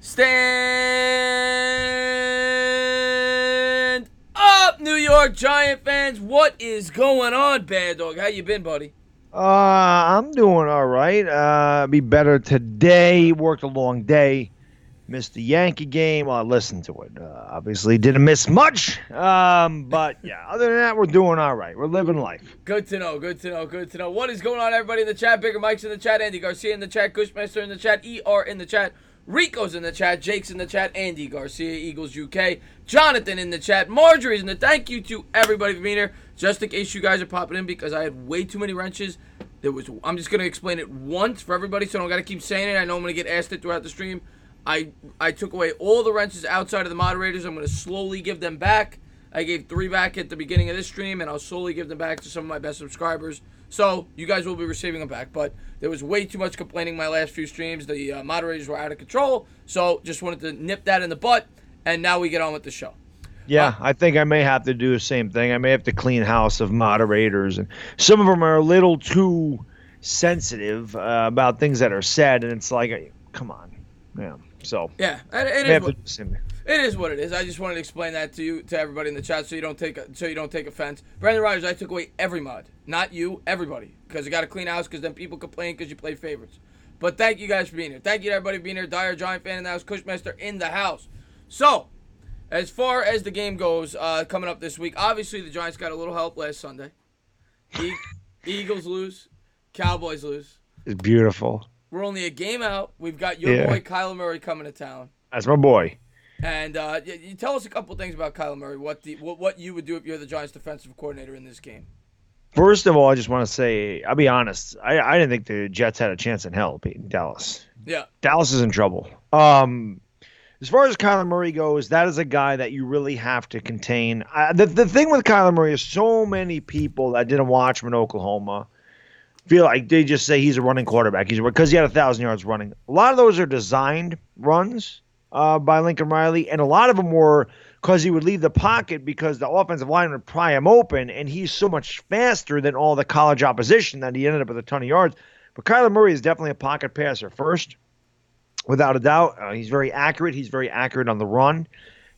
Stand up, New York Giant fans. What is going on, Baddog? How you been, buddy? I'm doing all right. Be better today. Worked a long day. Missed the Yankee game. Well, I listened to it. Obviously, didn't miss much. But yeah, other than that, we're doing all right. We're living life. Good to know. What is going on, everybody in the chat? Bigger Mike's in the chat. Andy Garcia in the chat. Cushmaster in the chat. ER in the chat. Rico's in the chat. Jake's in the chat. Andy Garcia, Eagles UK. Jonathan in the chat. Marjorie's in the. Thank you to everybody for being here. Just in case you guys are popping in because I had way too many wrenches. I'm just going to explain it once for everybody so I don't got to keep saying it. I know I'm going to get asked it throughout the stream. I took away all the wrenches outside of the moderators. I'm going to slowly give them back. I gave 3 back at the beginning of this stream, and I'll slowly give them back to some of my best subscribers. So you guys will be receiving them back. But there was way too much complaining my last few streams. The moderators were out of control. So just wanted to nip that in the butt, and now we get on with the show. Yeah, I think I may have to do the same thing. I may have to clean house of moderators, and some of them are a little too sensitive about things that are said, and it's like, come on, yeah. So yeah, it is what it is. I just wanted to explain that to everybody in the chat, so you don't take offense. Brandon Rogers, I took away every mod, not you, everybody, because you got to clean house, because then people complain because you play favorites. But thank you guys for being here. Thank you to everybody for being here. Dire Giant fan in the house, Cushmaster in the house. So, as far as the game goes, coming up this week, obviously the Giants got a little help last Sunday. Eagles lose, Cowboys lose. It's beautiful. We're only a game out. We've got your boy Kyler Murray coming to town. That's my boy. And you tell us a couple things about Kyler Murray. What you would do if you're the Giants' defensive coordinator in this game? First of all, I just want to say, I'll be honest. I didn't think the Jets had a chance in hell beating Dallas. Yeah, Dallas is in trouble. As far as Kyler Murray goes, that is a guy that you really have to contain. The thing with Kyler Murray is so many people that didn't watch him in Oklahoma feel like they just say he's a running quarterback. Because he had 1,000 yards running. A lot of those are designed runs by Lincoln Riley, and a lot of them were because he would leave the pocket because the offensive line would pry him open, and he's so much faster than all the college opposition that he ended up with a ton of yards. But Kyler Murray is definitely a pocket passer first, without a doubt. He's very accurate. He's very accurate on the run.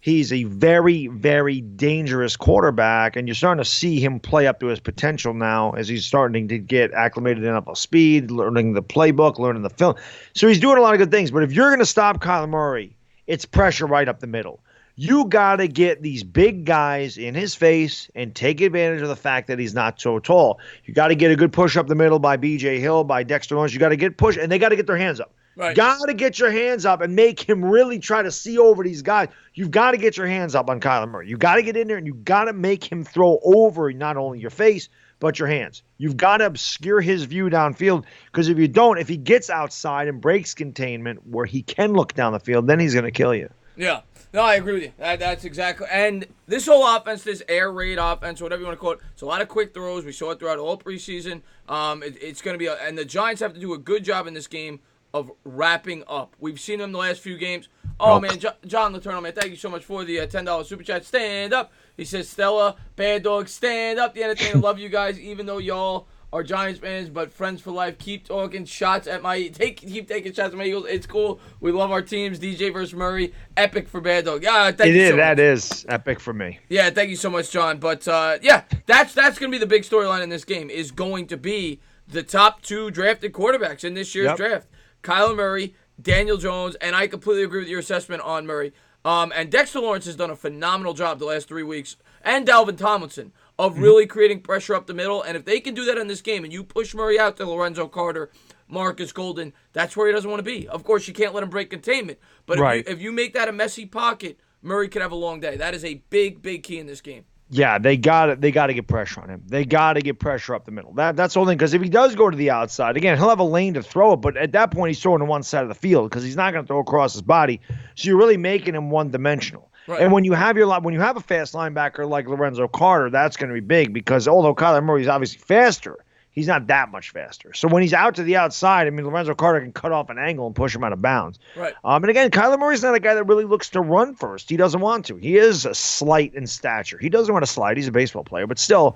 He's a very, very dangerous quarterback, and you're starting to see him play up to his potential now as he's starting to get acclimated enough of speed, learning the playbook, learning the film. So he's doing a lot of good things. But if you're going to stop Kyler Murray, it's pressure right up the middle. You got to get these big guys in his face and take advantage of the fact that he's not so tall. You got to get a good push up the middle by B.J. Hill, by Dexter Lawrence. You got to get push, and they got to get their hands up. Right. Got to get your hands up and make him really try to see over these guys. You've got to get your hands up on Kyler Murray. You got to get in there and you got to make him throw over not only your face but your hands. You've got to obscure his view downfield, because if you don't, if he gets outside and breaks containment where he can look down the field, then he's going to kill you. Yeah. No, I agree with you. That's exactly. And this whole offense, this air raid offense, whatever you want to call it, it's a lot of quick throws. We saw it throughout all preseason. It's going to be, and the Giants have to do a good job in this game of wrapping up. We've seen them the last few games. Oh, man, John Letourneau, man, thank you so much for the $10 super chat. Stand up. He says, Stella, Bad Dog, stand up. The entertainer, love you guys, even though y'all are Giants fans, but friends for life. Keep talking shots at my keep taking shots at my Eagles. It's cool. We love our teams. DJ versus Murray, epic for Bad Dog. Yeah, thank you so much. That is epic for me. Yeah, thank you so much, John. But yeah, that's gonna be the big storyline in this game. Is going to be the top 2 drafted quarterbacks in this year's draft. Kyler Murray, Daniel Jones, and I completely agree with your assessment on Murray. And Dexter Lawrence has done a phenomenal job the last 3 weeks, and Dalvin Tomlinson, of really creating pressure up the middle. And if they can do that in this game and you push Murray out to Lorenzo Carter, Marcus Golden, that's where he doesn't want to be. Of course, you can't let him break containment. But if you make that a messy pocket, Murray could have a long day. That is a big, big key in this game. Yeah, they got to get pressure on him. They got to get pressure up the middle. That's the whole thing, because if he does go to the outside, again, he'll have a lane to throw it, but at that point he's throwing to one side of the field because he's not going to throw across his body. So you're really making him one-dimensional. Right. And when you have a fast linebacker like Lorenzo Carter, that's going to be big, because although Kyler Murray is obviously faster, he's not that much faster. So when he's out to the outside, I mean, Lorenzo Carter can cut off an angle and push him out of bounds. Right. And again, Kyler Murray's not a guy that really looks to run first. He doesn't want to. He is a slight in stature. He doesn't want to slide. He's a baseball player, but still,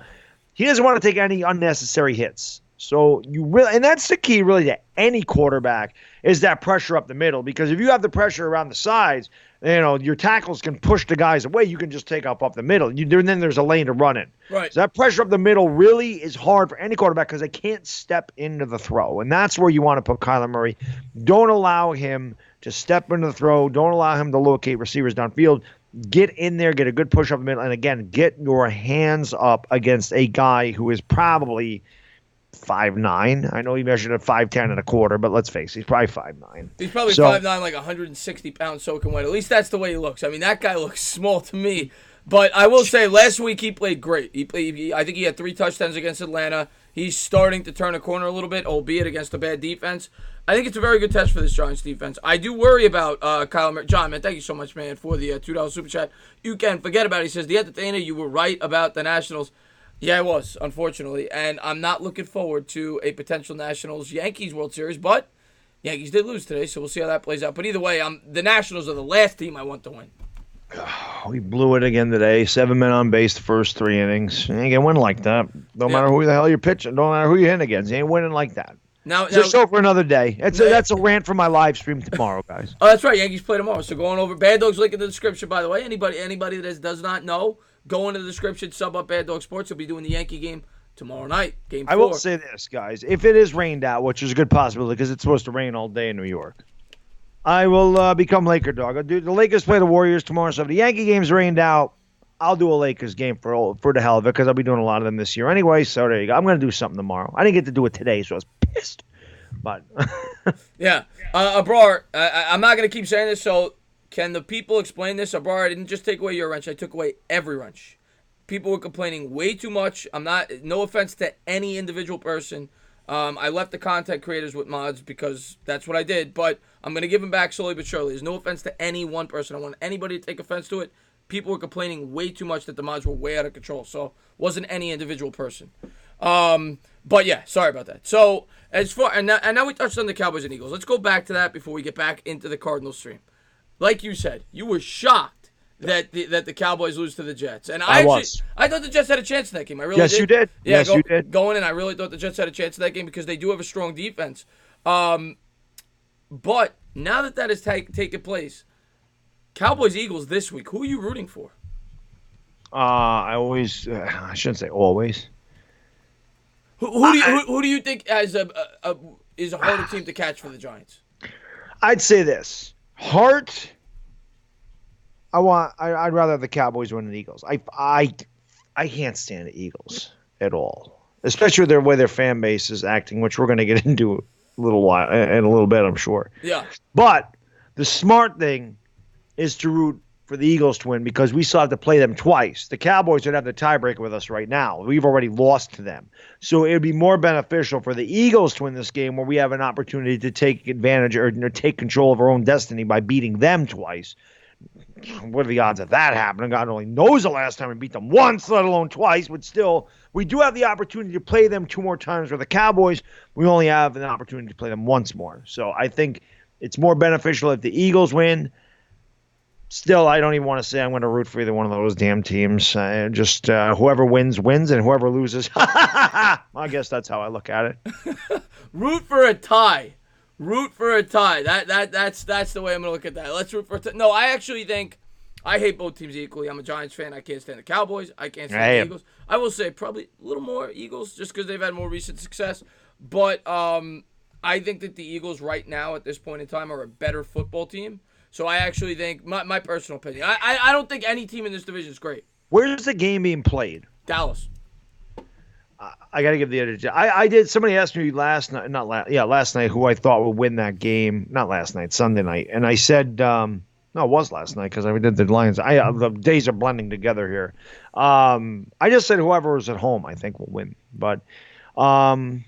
he doesn't want to take any unnecessary hits. So you really, and that's the key really to any quarterback is that pressure up the middle. Because if you have the pressure around the sides, your tackles can push the guys away. You can just take up the middle. And then there's a lane to run in. Right. So that pressure up the middle really is hard for any quarterback because they can't step into the throw. And that's where you want to put Kyler Murray. Don't allow him to step into the throw. Don't allow him to locate receivers downfield. Get in there, get a good push up the middle. And again, get your hands up against a guy who is probably 5'9". I know he measured at 5'10" and a quarter, but let's face it, he's probably 5'9". He's probably 5'9", like 160 pounds soaking wet. At least that's the way he looks. I mean, that guy looks small to me. But I will say, last week he played great. I think he had 3 touchdowns against Atlanta. He's starting to turn a corner a little bit, albeit against a bad defense. I think it's a very good test for this Giants defense. I do worry about Kyler Murray. John, man, thank you so much, man, for the $2 super chat. You can forget about it. He says, the entertainer, you were right about the Nationals. Yeah, I was, unfortunately. And I'm not looking forward to a potential Nationals-Yankees World Series, but Yankees did lose today, so we'll see how that plays out. But either way, the Nationals are the last team I want to win. We blew it again today. 7 men on base the first 3 innings. You ain't gonna win like that. Don't matter who the hell you're pitching. Don't matter who you're hitting against. You ain't winning like that. Just over another day. That's a rant for my live stream tomorrow, guys. Oh, that's right. Yankees play tomorrow. So going over Baddog's link in the description, by the way. Anybody that does not know, go into the description, sub up Baddog Sports. He'll be doing the Yankee game tomorrow night. Game 4. I will say this, guys. If it is rained out, which is a good possibility because it's supposed to rain all day in New York, I will become Laker dog. I'll do the Lakers play the Warriors tomorrow. So if the Yankee game's rained out, I'll do a Lakers game for the hell of it because I'll be doing a lot of them this year anyway. So there you go. I'm going to do something tomorrow. I didn't get to do it today, so I was pissed. But yeah, Abrar, I'm not going to keep saying this. So can the people explain this? Abrar, I didn't just take away your wrench. I took away every wrench. People were complaining way too much. No offense to any individual person. I left the content creators with mods because that's what I did, but I'm going to give them back slowly but surely. There's no offense to any one person. I want anybody to take offense to it. People were complaining way too much that the mods were way out of control, so it wasn't any individual person. But yeah, sorry about that. So as far and now we touched on the Cowboys and Eagles. Let's go back to that before we get back into the Cardinals stream. Like you said, you were shocked that the Cowboys lose to the Jets, and I thought the Jets had a chance in that game. I really did. You did. Yeah, you did. Going in, I really thought the Jets had a chance in that game because they do have a strong defense. But now that has taken place, Cowboys Eagles this week. Who are you rooting for? I shouldn't say always. Who do you think is a harder team to catch for the Giants? I'd say this. Heart. I'd rather have the Cowboys win than the Eagles. I can't stand the Eagles at all, especially with the way their fan base is acting, which we're going to get into a little bit, I'm sure. Yeah. But the smart thing is to root for the Eagles to win because we still have to play them twice. The Cowboys would have the tiebreaker with us right now. We've already lost to them. So it would be more beneficial for the Eagles to win this game where we have an opportunity to take advantage or take control of our own destiny by beating them twice. What are the odds of that happening? God only knows the last time we beat them once, let alone twice. But still, we do have the opportunity to play them 2 more times. For the Cowboys, we only have an opportunity to play them once more. So I think it's more beneficial if the Eagles win. Still, I don't even want to say I'm going to root for either one of those damn teams. Just whoever wins, and whoever loses. I guess that's how I look at it. Root for a tie. Root for a tie. That's the way I'm going to look at that. Let's root for a tie. No, I actually think I hate both teams equally. I'm a Giants fan. I can't stand the Cowboys. I can't stand the Eagles. I will say probably a little more Eagles just because they've had more recent success. But I think that the Eagles right now at this point in time are a better football team. So I actually think, my personal opinion, I don't think any team in this division is great. Where's the game being played? Dallas. I got to give the edge. I did. Somebody asked me last night who I thought would win that game. Not last night, Sunday night. And I said, no, it was last night because I did the Lions. The days are blending together here. I just said whoever was at home, I think will win. But, man,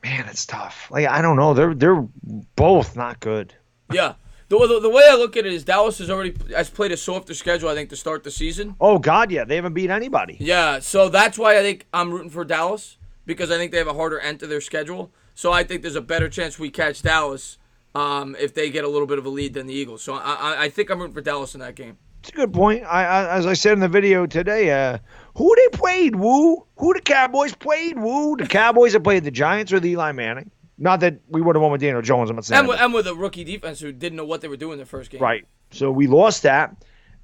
it's tough. Like I don't know. They're both not good. Yeah. The way I look at it is Dallas has played a softer schedule, I think, to start the season. Oh, God, yeah. They haven't beat anybody. Yeah, so that's why I think I'm rooting for Dallas, because I think they have a harder end to their schedule. So I think there's a better chance we catch Dallas if they get a little bit of a lead than the Eagles. So I think I'm rooting for Dallas in that game. It's a good point. As I said in the video today, who they played, Woo? Who the Cowboys played, Woo? The Cowboys have played the Giants or the Eli Manning. Not that we would have won with Daniel Jones. I'm not saying And with a rookie defense who didn't know what they were doing in the first game. Right. So we lost that.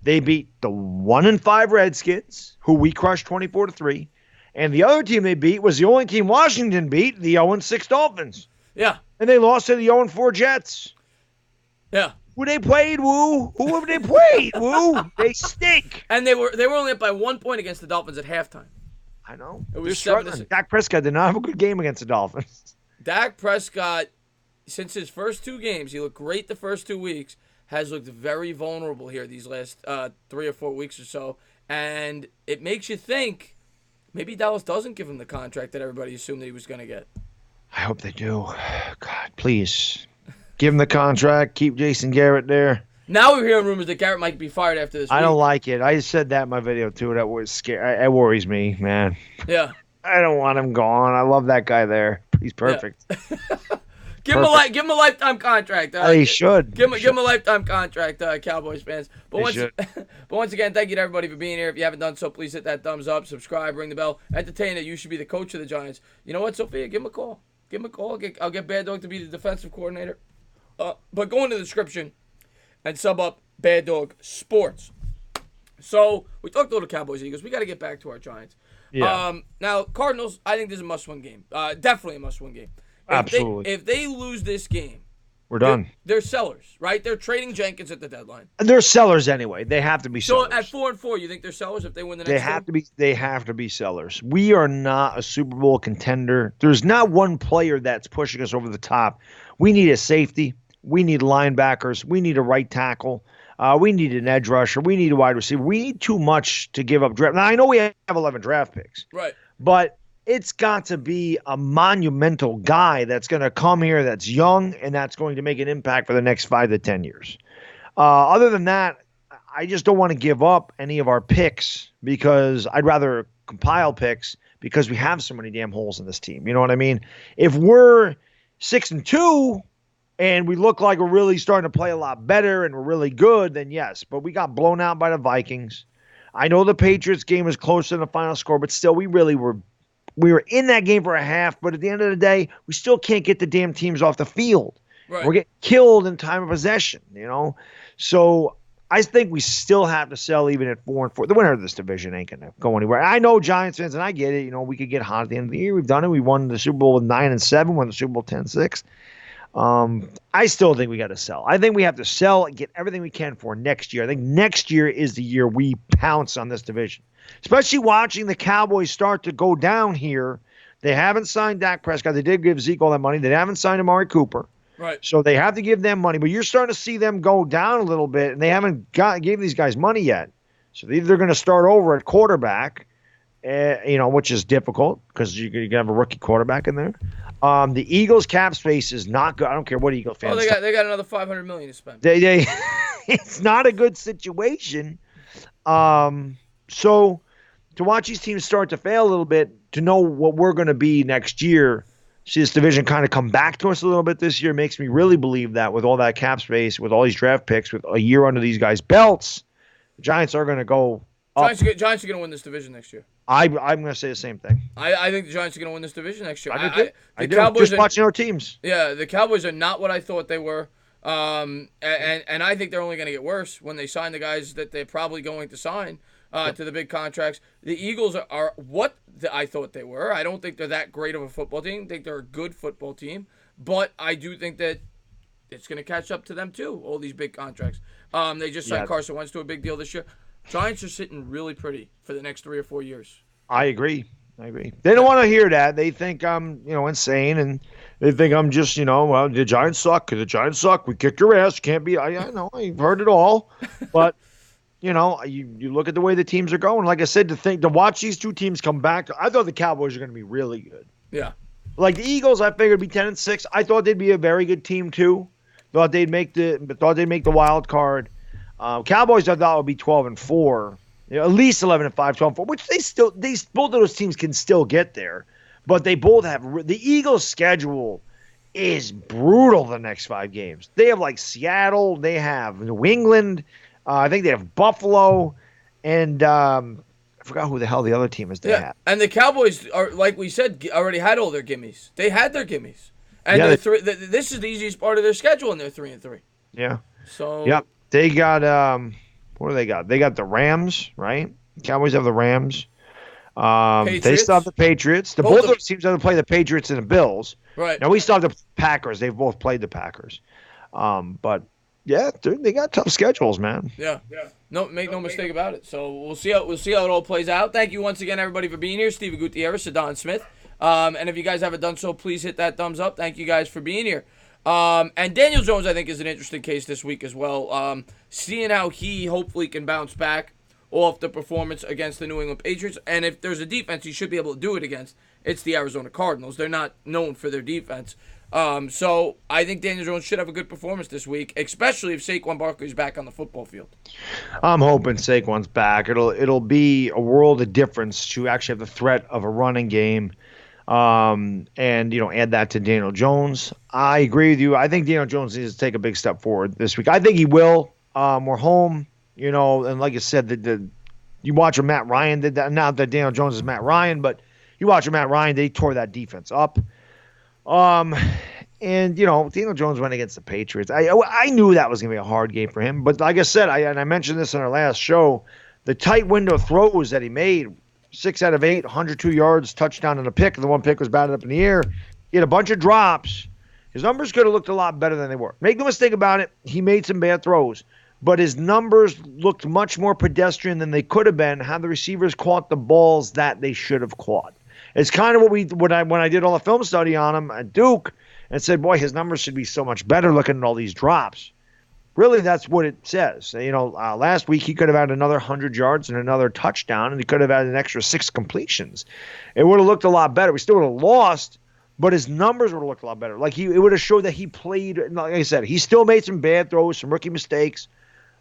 They beat the 1-5 Redskins, who we crushed 24-3. And the other team they beat was the only team Washington beat, the 0-6 Dolphins. Yeah. And they lost to the 0-4 Jets. Yeah. Who they played, Woo? Who have they played, Woo? They stink. And they were only up by 1 point against the Dolphins at halftime. I know. It was They're 7-6. struggling. Dak Prescott did not have a good game against the Dolphins. Dak Prescott, since his first 2 games, he looked great the first 2 weeks, has looked very vulnerable here these last 3 or 4 weeks or so. And it makes you think maybe Dallas doesn't give him the contract that everybody assumed that he was going to get. I hope they do. God, please. Give him the contract. Keep Jason Garrett there. Now we're hearing rumors that Garrett might be fired after this week. I don't like it. I said that in my video, too. That was scary. It worries me, man. Yeah. I don't want him gone. I love that guy there. He's perfect. Yeah. Give him a lifetime contract. He should. Give him a lifetime contract, Cowboys fans. But But once again, thank you to everybody for being here. If you haven't done so, please hit that thumbs up, subscribe, ring the bell. Entertain that you should be the coach of the Giants. You know what, Sophia? Give him a call. Give him a call. I'll get Bad Dog to be the defensive coordinator. But go into the description and sub up Bad Dog Sports. So we talked a little Cowboys Eagles. We got to get back to our Giants. Yeah. Now Cardinals, I think this is a must-win game. Definitely a must-win game. Absolutely. If they lose this game, we're done. They're sellers, right? They're trading Jenkins at the deadline. They're sellers anyway. They have to be sellers. So at 4-4, you think they're sellers if they win the next game? They have to be sellers. We are not a Super Bowl contender. There's not one player that's pushing us over the top. We need a safety. We need linebackers. We need a right tackle. We need an edge rusher. We need a wide receiver. We need too much to give up draft. Now, I know we have 11 draft picks. Right. But it's got to be a monumental guy that's going to come here that's young and that's going to make an impact for the next 5 to 10 years. Other than that, I just don't want to give up any of our picks because I'd rather compile picks because we have so many damn holes in this team. You know what I mean? If we're 6-2 and we look like we're really starting to play a lot better and we're really good, then yes. But we got blown out by the Vikings. I know the Patriots game was closer than the final score, but still we were in that game for a half, but at the end of the day, we still can't get the damn teams off the field. Right. We're getting killed in time of possession, you know? So I think we still have to sell even at 4-4. The winner of this division ain't going to go anywhere. I know Giants fans, and I get it. You know, we could get hot at the end of the year. We've done it. We won the Super Bowl with 9-7, won the Super Bowl 10-6. I still think we got to sell. I think we have to sell and get everything we can for next year. I think next year is the year we pounce on this division. Especially watching the Cowboys start to go down here. They haven't signed Dak Prescott. They did give Zeke all that money. They haven't signed Amari Cooper. Right. So they have to give them money. But you're starting to see them go down a little bit, and they haven't gave these guys money yet. So they're either going to start over at quarterback, which is difficult because you can have a rookie quarterback in there. The Eagles' cap space is not good. I don't care what Eagle fans. Oh, they got another $500 million to spend. They it's not a good situation. So to watch these teams start to fail a little bit, to know what we're going to be next year, see this division kind of come back to us a little bit this year, makes me really believe that with all that cap space, with all these draft picks, with a year under these guys' belts, the Giants are going to go up. Giants are going to win this division next year. I'm going to say the same thing. I think the Giants are going to win this division next year. I do. Cowboys just watching our teams. Yeah, the Cowboys are not what I thought they were. And I think they're only going to get worse when they sign the guys that they're probably going to sign to the big contracts. The Eagles are what I thought they were. I don't think they're that great of a football team. I think they're a good football team. But I do think that it's going to catch up to them too, all these big contracts. They just signed Carson Wentz to a big deal this year. Giants are sitting really pretty for the next 3 or 4 years. I agree. They don't want to hear that. They think I'm, insane, and they think I'm just, well, the Giants suck because the Giants suck. We kick your ass. You can't be. I know. I've heard it all, but you look at the way the teams are going. Like I said, to watch these two teams come back. I thought the Cowboys are going to be really good. Yeah. Like the Eagles, I figured would be 10-6. I thought they'd be a very good team too. Thought they'd make the wild card. Cowboys, I thought would be 12-4. At least 11-5, 12-4, which both of those teams can still get there, but they both have the Eagles' schedule is brutal the next 5 games. They have like Seattle, they have New England, I think they have Buffalo, and I forgot who the hell the other team is they have. And the Cowboys are, like we said, already had all their gimmies. They had their gimmies, and this is the easiest part of their schedule, and they're 3-3. Yeah. So. Yep. They got what do they got? They got the Rams, right? Cowboys have the Rams. They still have the Patriots. Both of those teams have to play the Patriots and the Bills. Right. Now we still have the Packers. They've both played the Packers. But yeah, they got tough schedules, man. Yeah. No, make no mistake about it. So we'll see how it all plays out. Thank you once again, everybody, for being here. Steve Gutierrez, Sadan Smith. And if you guys haven't done so, please hit that thumbs up. Thank you guys for being here. And Daniel Jones, I think, is an interesting case this week as well. Seeing how he hopefully can bounce back off the performance against the New England Patriots. And if there's a defense he should be able to do it against, it's the Arizona Cardinals. They're not known for their defense. So I think Daniel Jones should have a good performance this week, especially if Saquon Barkley is back on the football field. I'm hoping Saquon's back. It'll be a world of difference to actually have the threat of a running game. And add that to Daniel Jones. I agree with you. I think Daniel Jones needs to take a big step forward this week. I think he will. We're home, and like I said, you watch what Matt Ryan did. That, not that Daniel Jones is Matt Ryan, but you watch what Matt Ryan did. He tore that defense up. Daniel Jones went against the Patriots. I knew that was going to be a hard game for him. But like I said, I mentioned this in our last show, the tight window throws that he made, 6 out of 8, 102 yards, touchdown and a pick. The one pick was batted up in the air. He had a bunch of drops. His numbers could have looked a lot better than they were. Make no mistake about it, he made some bad throws. But his numbers looked much more pedestrian than they could have been had the receivers caught the balls that they should have caught. It's kind of when I did all the film study on him at Duke and said, boy, his numbers should be so much better looking at all these drops. Really, that's what it says. Last week he could have had another 100 yards and another touchdown, and he could have had an extra 6 completions. It would have looked a lot better. We still would have lost, but his numbers would have looked a lot better. It would have showed that he played. Like I said, he still made some bad throws, some rookie mistakes,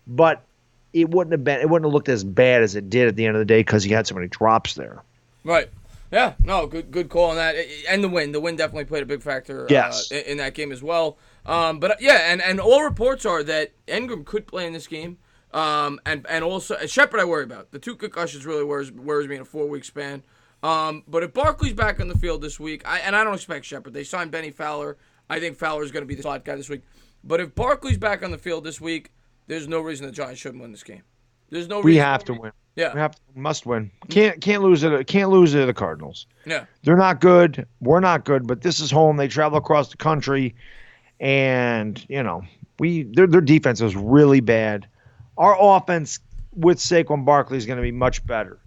but it wouldn't have looked as bad as it did at the end of the day because he had so many drops there. Right. Yeah. No. Good call on that. And the win definitely played a big factor. Yes. In that game as well. But yeah, and all reports are that Ingram could play in this game. And also Shepard I worry about. The 2 concussions really worries me in a 4-week span. But if Barkley's back on the field this week, I don't expect Shepard. They signed Benny Fowler. I think Fowler's going to be the slot guy this week. But if Barkley's back on the field this week, there's no reason the Giants shouldn't win this game. There's no reason. We have to win. Yeah. Must win. Can't lose it. Can't lose it to the Cardinals. Yeah. They're not good. We're not good. But this is home. They travel across the country, and their defense is really bad. Our offense with Saquon Barkley is going to be much better,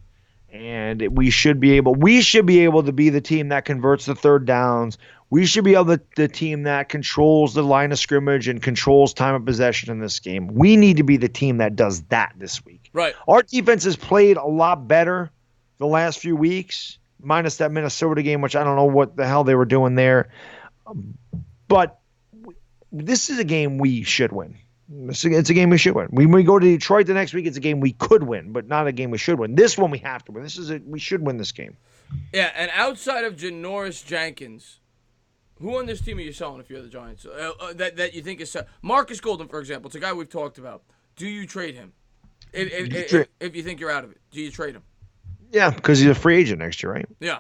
and we should be able to be the team that converts the third downs. We should be able to the team that controls the line of scrimmage and controls time of possession in this game. We need to be the team that does that this week. Right. Our defense has played a lot better the last few weeks, minus that Minnesota game, which I don't know what the hell they were doing there. But this is a game we should win. It's a game we should win. When we go to Detroit the next week, it's a game we could win, but not a game we should win. This one we have to win. We should win this game. Yeah, and outside of Janoris Jenkins, who on this team are you selling if you're the Giants? That you think is Marcus Golden, for example. It's a guy we've talked about. Do you trade him? If you think you're out of it, do you trade him? Yeah, because he's a free agent next year, right? Yeah.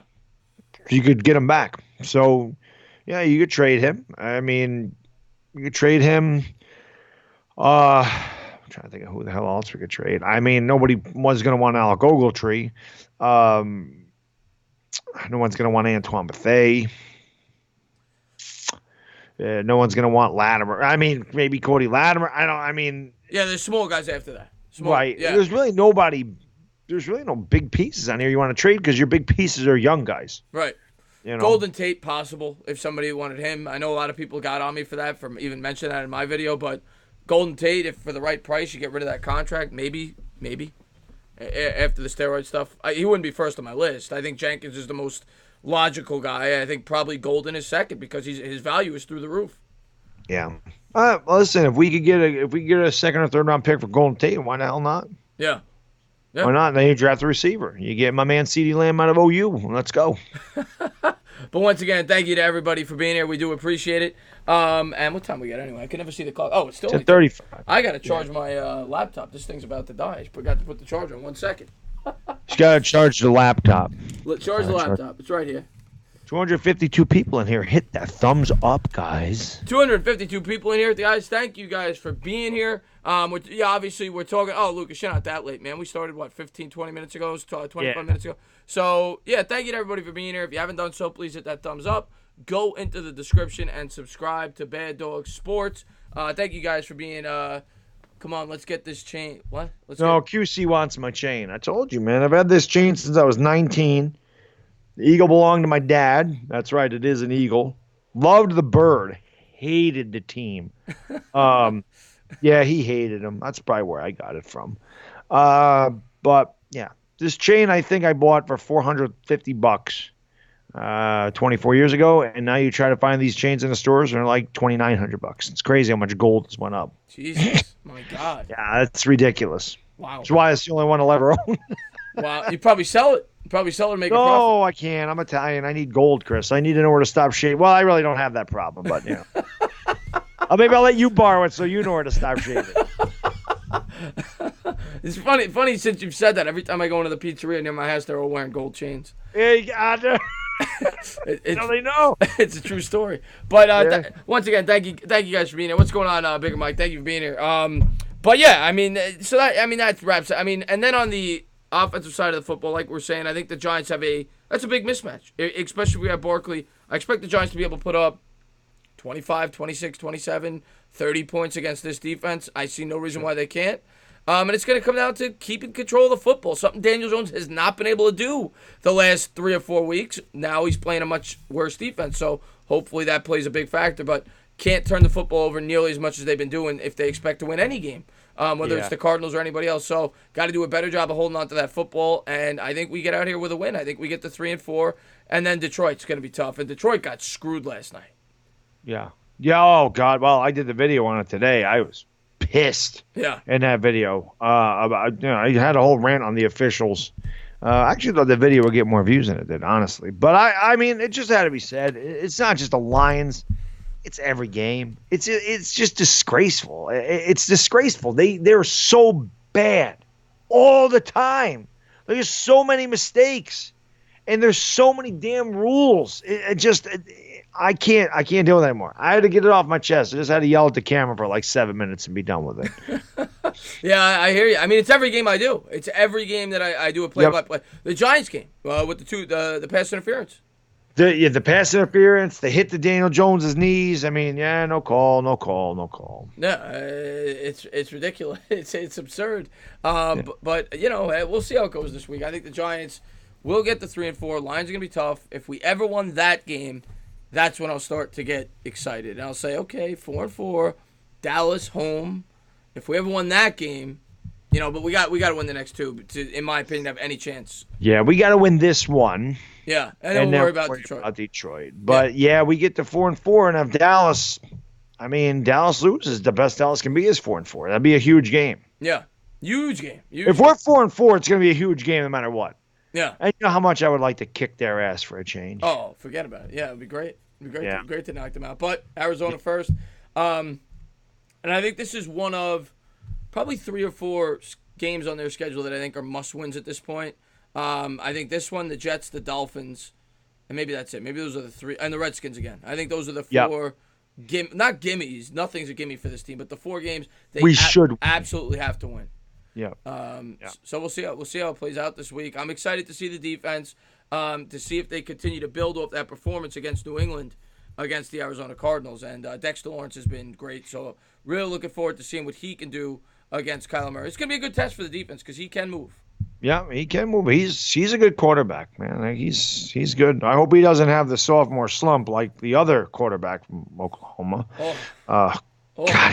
You could get him back. So, yeah, you could trade him. I mean, you could trade him. I'm trying to think of who the hell else we could trade. I mean, nobody was going to want Alec Ogletree. No one's going to want Antoine Bethea. No one's going to want Latimer. I mean, maybe Cody Latimer. Yeah, there's small guys after that. Right. Yeah. There's really no big pieces on here you want to trade because your big pieces are young guys. Right. Golden Tate possible if somebody wanted him. I know a lot of people got on me for that, from even mentioning that in my video, but Golden Tate, if for the right price you get rid of that contract, maybe. After the steroid stuff, he wouldn't be first on my list. I think Jenkins is the most logical guy. I think probably Golden is second because his value is through the roof. Yeah. Well, listen, if we could get a second or third round pick for Golden Tate, why the hell not? Yeah. Why not? Then you draft a receiver. You get my man CeeDee Lamb out of OU. Let's go. But once again, thank you to everybody for being here. We do appreciate it. And what time we got anyway? I can never see the clock. Oh, it's still 10:35. I got to charge my laptop. This thing's about to die. I forgot to put the charger on. 1 second. You got to charge the laptop. Charge the laptop. It's right here. 252 people in here. Hit that thumbs up, guys. 252 people in here, guys. Thank you guys for being here. Obviously we're talking. Oh, Lucas, you're not that late, man. We started 15, 20 minutes ago, 25 minutes ago. So yeah, thank you to everybody for being here. If you haven't done so, please hit that thumbs up. Go into the description and subscribe to Bad Dog Sports. Thank you guys for being. Come on, let's get this chain. What? QC wants my chain. I told you, man. I've had this chain since I was 19. The eagle belonged to my dad. That's right, it is an eagle. Loved the bird. Hated the team. Yeah, he hated him. That's probably where I got it from. But yeah, this chain I think I bought for $450 24 years ago, and now you try to find these chains in the stores and they're like $2,900. It's crazy how much gold has went up. Jesus, my God. Yeah, that's ridiculous. Wow. That's why it's the only one I'll ever own. Wow, you probably sell it. You probably sell it and make a profit. No, I can't. I'm Italian. I need gold, Chris. I need to know where to stop shaving. Well, I really don't have that problem, but you know. Maybe I'll let you borrow it so you know where to stop shaving. It's funny since you've said that. Every time I go into the pizzeria near my house, they're all wearing gold chains. Hey, God. Now they know. It's a true story. But once again, thank you guys for being here. What's going on, Bigger Mike? Thank you for being here. But yeah, I mean, that wraps. I mean, and then on the offensive side of the football, like we're saying, I think the Giants that's a big mismatch, especially if we have Barkley. I expect the Giants to be able to put up 25, 26, 27, 30 points against this defense. I see no reason why they can't. And it's going to come down to keeping control of the football, something Daniel Jones has not been able to do the last 3 or 4 weeks. Now he's playing a much worse defense, so hopefully that plays a big factor, but can't turn the football over nearly as much as they've been doing if they expect to win any game, whether it's the Cardinals or anybody else. So got to do a better job of holding on to that football, and I think we get out here with a win. I think we get to 3-4, and then Detroit's going to be tough, and Detroit got screwed last night. Yeah. Yeah, oh, God. Well, I did the video on it today. I was pissed in that video. I had a whole rant on the officials. I actually thought the video would get more views than it did, honestly. But, I mean, it just had to be said. It's not just the Lions. It's every game. It's just disgraceful. It's disgraceful. They're so bad all the time. There's so many mistakes. And there's so many damn rules. I can't deal with it anymore. I had to get it off my chest. I just had to yell at the camera for like 7 minutes and be done with it. Yeah, I hear you. I mean, it's every game I do. It's every game that I do a play-by-play. The Giants game with the pass interference. The pass interference. They hit the Daniel Jones's knees. I mean, no call. No, it's ridiculous. It's absurd. But you know, we'll see how it goes this week. I think the Giants will get the 3-4. Lions are gonna be tough. If we ever won that game, that's when I'll start to get excited. And I'll say, okay, 4-4, Dallas home. If we ever won that game, you know, but we got to win the next two to, in my opinion, have any chance. Yeah, we got to win this one. Yeah, and then we'll worry about Detroit. But we get to 4-4, and if Dallas loses, the best Dallas can be is 4-4. That'd be a huge game. Yeah, huge game. If we're 4-4, it's going to be a huge game no matter what. Yeah. And you know how much I would like to kick their ass for a change. Oh, forget about it. Yeah, it'd be great. It'd be great to knock them out. But Arizona first. And I think this is one of probably 3 or 4 games on their schedule that I think are must-wins at this point. I think this one, the Jets, the Dolphins, and maybe that's it. Maybe those are the 3. And the Redskins again. I think those are the 4 not gimmies. Nothing's a gimme for this team, but the 4 games they should absolutely have to win. Yeah. So we'll see how it plays out this week. I'm excited to see the defense, to see if they continue to build off that performance against New England, against the Arizona Cardinals. And Dexter Lawrence has been great. So really looking forward to seeing what he can do against Kyler Murray. It's going to be a good test for the defense because he can move. Yeah, he can move. He's a good quarterback, man. He's good. I hope he doesn't have the sophomore slump like the other quarterback from Oklahoma. God,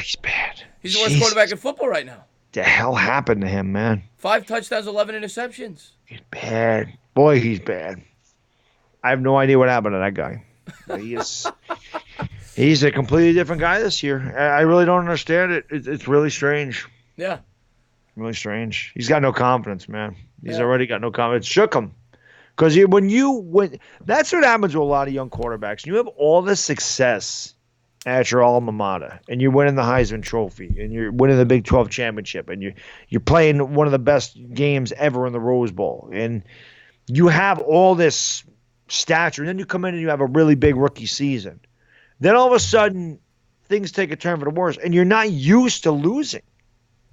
he's bad. He's the worst quarterback in football right now. The hell happened to him, man? 5 touchdowns, 11 interceptions. He's bad. Boy, he's bad. I have no idea what happened to that guy. He's a completely different guy this year. I really don't understand it. It's really strange. Yeah. Really strange. He's got no confidence, man. He's already got no confidence. Shook him. Because when that's what happens with a lot of young quarterbacks. You have all this success at your alma mater, and you're winning the Heisman Trophy, and you're winning the Big 12 championship, and you're playing one of the best games ever in the Rose Bowl, and you have all this stature, and then you come in and you have a really big rookie season. Then all of a sudden, things take a turn for the worse, and you're not used to losing.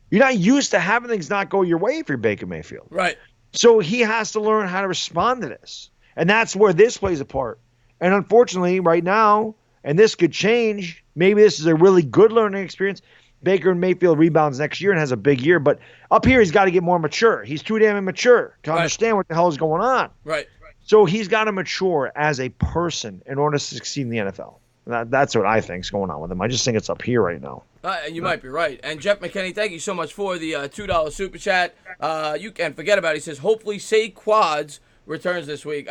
You're not used to having things not go your way if you're Baker Mayfield. Right. So he has to learn how to respond to this, and that's where this plays a part. And unfortunately, right now, and this could change. Maybe this is a really good learning experience. Baker and Mayfield rebounds next year and has a big year. But up here, he's got to get more mature. He's too damn immature to understand what the hell is going on. Right. So he's got to mature as a person in order to succeed in the NFL. That's what I think is going on with him. I just think it's up here right now. You might be right. And Jeff McKinney, thank you so much for the $2 super chat. You can forget about it. He says, hopefully Saquon returns this week.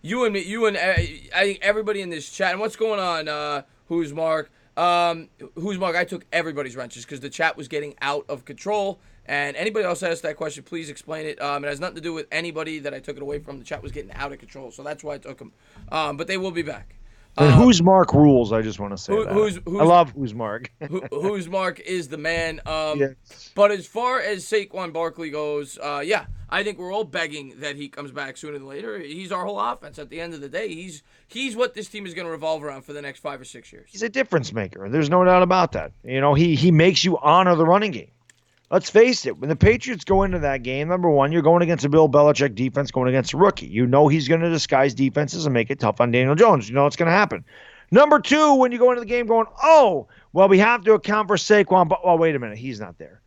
You and I think everybody in this chat. And what's going on, Who's Mark? Who's Mark? I took everybody's wrenches because the chat was getting out of control. And anybody else asked that question, please explain it. It has nothing to do with anybody that I took it away from. The chat was getting out of control, so that's why I took them. But they will be back. And Who's Mark rules, I just want to say that. I love Who's Mark. Who's Mark is the man. Yes. But as far as Saquon Barkley goes, I think we're all begging that he comes back sooner than later. He's our whole offense. At the end of the day, he's what this team is going to revolve around for the next 5 or 6 years. He's a difference maker. There's no doubt about that. He makes you honor the running game. Let's face it. When the Patriots go into that game, number one, you're going against a Bill Belichick defense, going against a rookie. You know he's going to disguise defenses and make it tough on Daniel Jones. You know what's going to happen. Number two, when you go into the game going, we have to account for Saquon, but wait a minute, he's not there.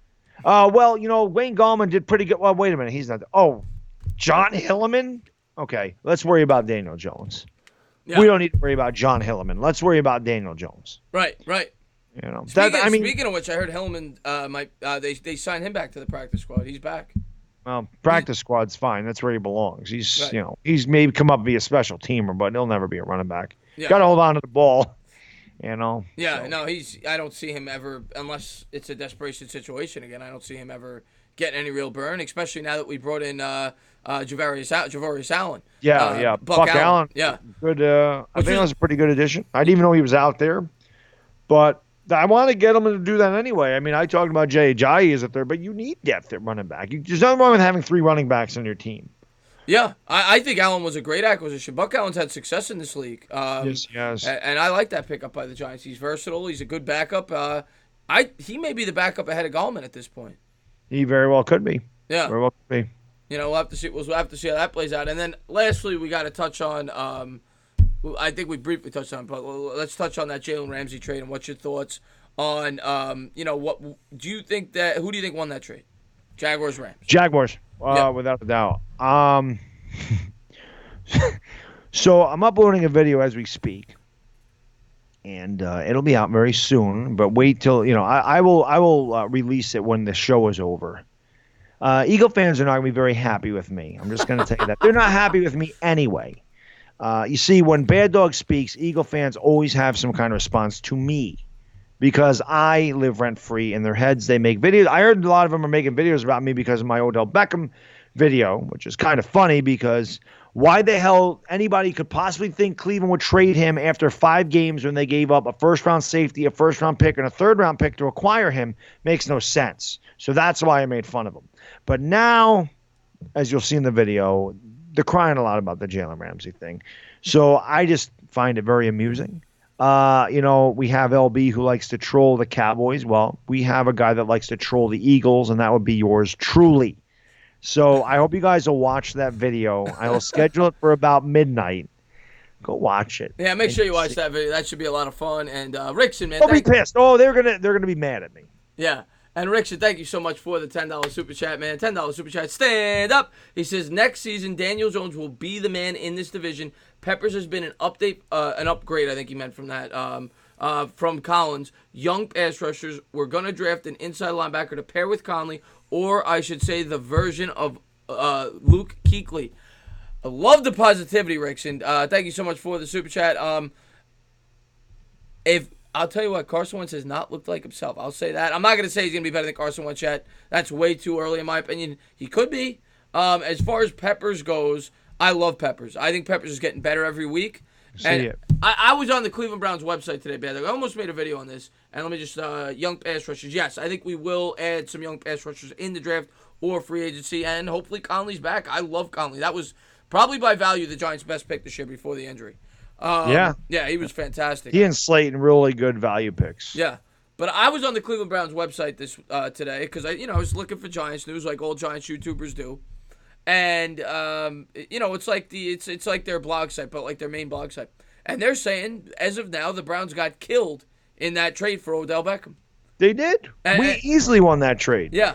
Wayne Gallman did pretty good. Well, wait a minute, he's not there. Oh, John Hilliman? Okay, let's worry about Daniel Jones. Yeah. We don't need to worry about John Hilliman. Let's worry about Daniel Jones. Right. Speaking of which, I heard Hillman they signed him back to the practice squad. He's back. Well, practice squad's fine. That's where he belongs. He's he's maybe come up to be a special teamer, but he'll never be a running back. Yeah. Got to hold on to the ball. Yeah, so. No, I don't see him ever, unless it's a desperation situation again. I don't see him ever getting any real burn, especially now that we brought in Javarius Allen. Buck Allen. Yeah, good. I think that was a pretty good addition. I didn't even know he was out there, but I want to get him to do that anyway. I mean, I talked about Jay Ajayi is up there, but you need depth at running back. There's nothing wrong with having 3 running backs on your team. Yeah, I think Allen was a great acquisition. Buck Allen's had success in this league. Yes, he has. And I like that pickup by the Giants. He's versatile. He's a good backup. He may be the backup ahead of Gallman at this point. He very well could be. Yeah. Very well could be. We'll have to see. We'll have to see how that plays out. And then lastly, we got to touch on. I think we briefly touched on it, but let's touch on that Jalen Ramsey trade and what's your thoughts on. What do you think that? Who do you think won that trade? Jaguars, Rams. Jaguars, without a doubt. So I'm uploading a video as we speak, and it'll be out very soon. But wait till I will release it when the show is over. Eagle fans are not going to be very happy with me. I'm just going to tell you that they're not happy with me anyway. You see, when Bad Dog speaks, Eagle fans always have some kind of response to me. Because I live rent-free in their heads. They make videos. I heard a lot of them are making videos about me because of my Odell Beckham video, which is kind of funny because why the hell anybody could possibly think Cleveland would trade him after 5 games when they gave up a first-round safety, a first-round pick, and a third-round pick to acquire him makes no sense. So that's why I made fun of him. But now, as you'll see in the video, they're crying a lot about the Jalen Ramsey thing. So I just find it very amusing. We have LB who likes to troll the Cowboys. Well, we have a guy that likes to troll the Eagles, and that would be yours truly. So I hope you guys will watch that video. I will schedule it for about midnight. Go watch it. Yeah, make sure you watch that video. That should be a lot of fun. And Rickson, man, don't be pissed. Oh, they're gonna be mad at me. Yeah. And Rickson, thank you so much for the $10 super chat, man. $10 super chat. Stand up. He says next season Daniel Jones will be the man in this division. Peppers has been an upgrade. I think he meant from that. From Collins. Young pass rushers. We're gonna draft an inside linebacker to pair with Conley, or I should say the version of Luke Kuechly. I love the positivity, Rickson. Thank you so much for the super chat. I'll tell you what, Carson Wentz has not looked like himself. I'll say that. I'm not going to say he's going to be better than Carson Wentz yet. That's way too early in my opinion. He could be. As far as Peppers goes, I love Peppers. I think Peppers is getting better every week. See And it. I was on the Cleveland Browns website today, Baddog. I almost made a video on this. And let me just, young pass rushers. Yes, I think we will add some young pass rushers in the draft or free agency. And hopefully Conley's back. I love Conley. That was probably by value the Giants' best pick this year before the injury. Yeah, he was fantastic. He and Slayton really good value picks. Yeah. But I was on the Cleveland Browns website this today because I was looking for Giants news like all Giants YouTubers do. And it's like it's like their blog site, but like their main blog site. And they're saying, as of now, the Browns got killed in that trade for Odell Beckham. They did. We easily won that trade. Yeah.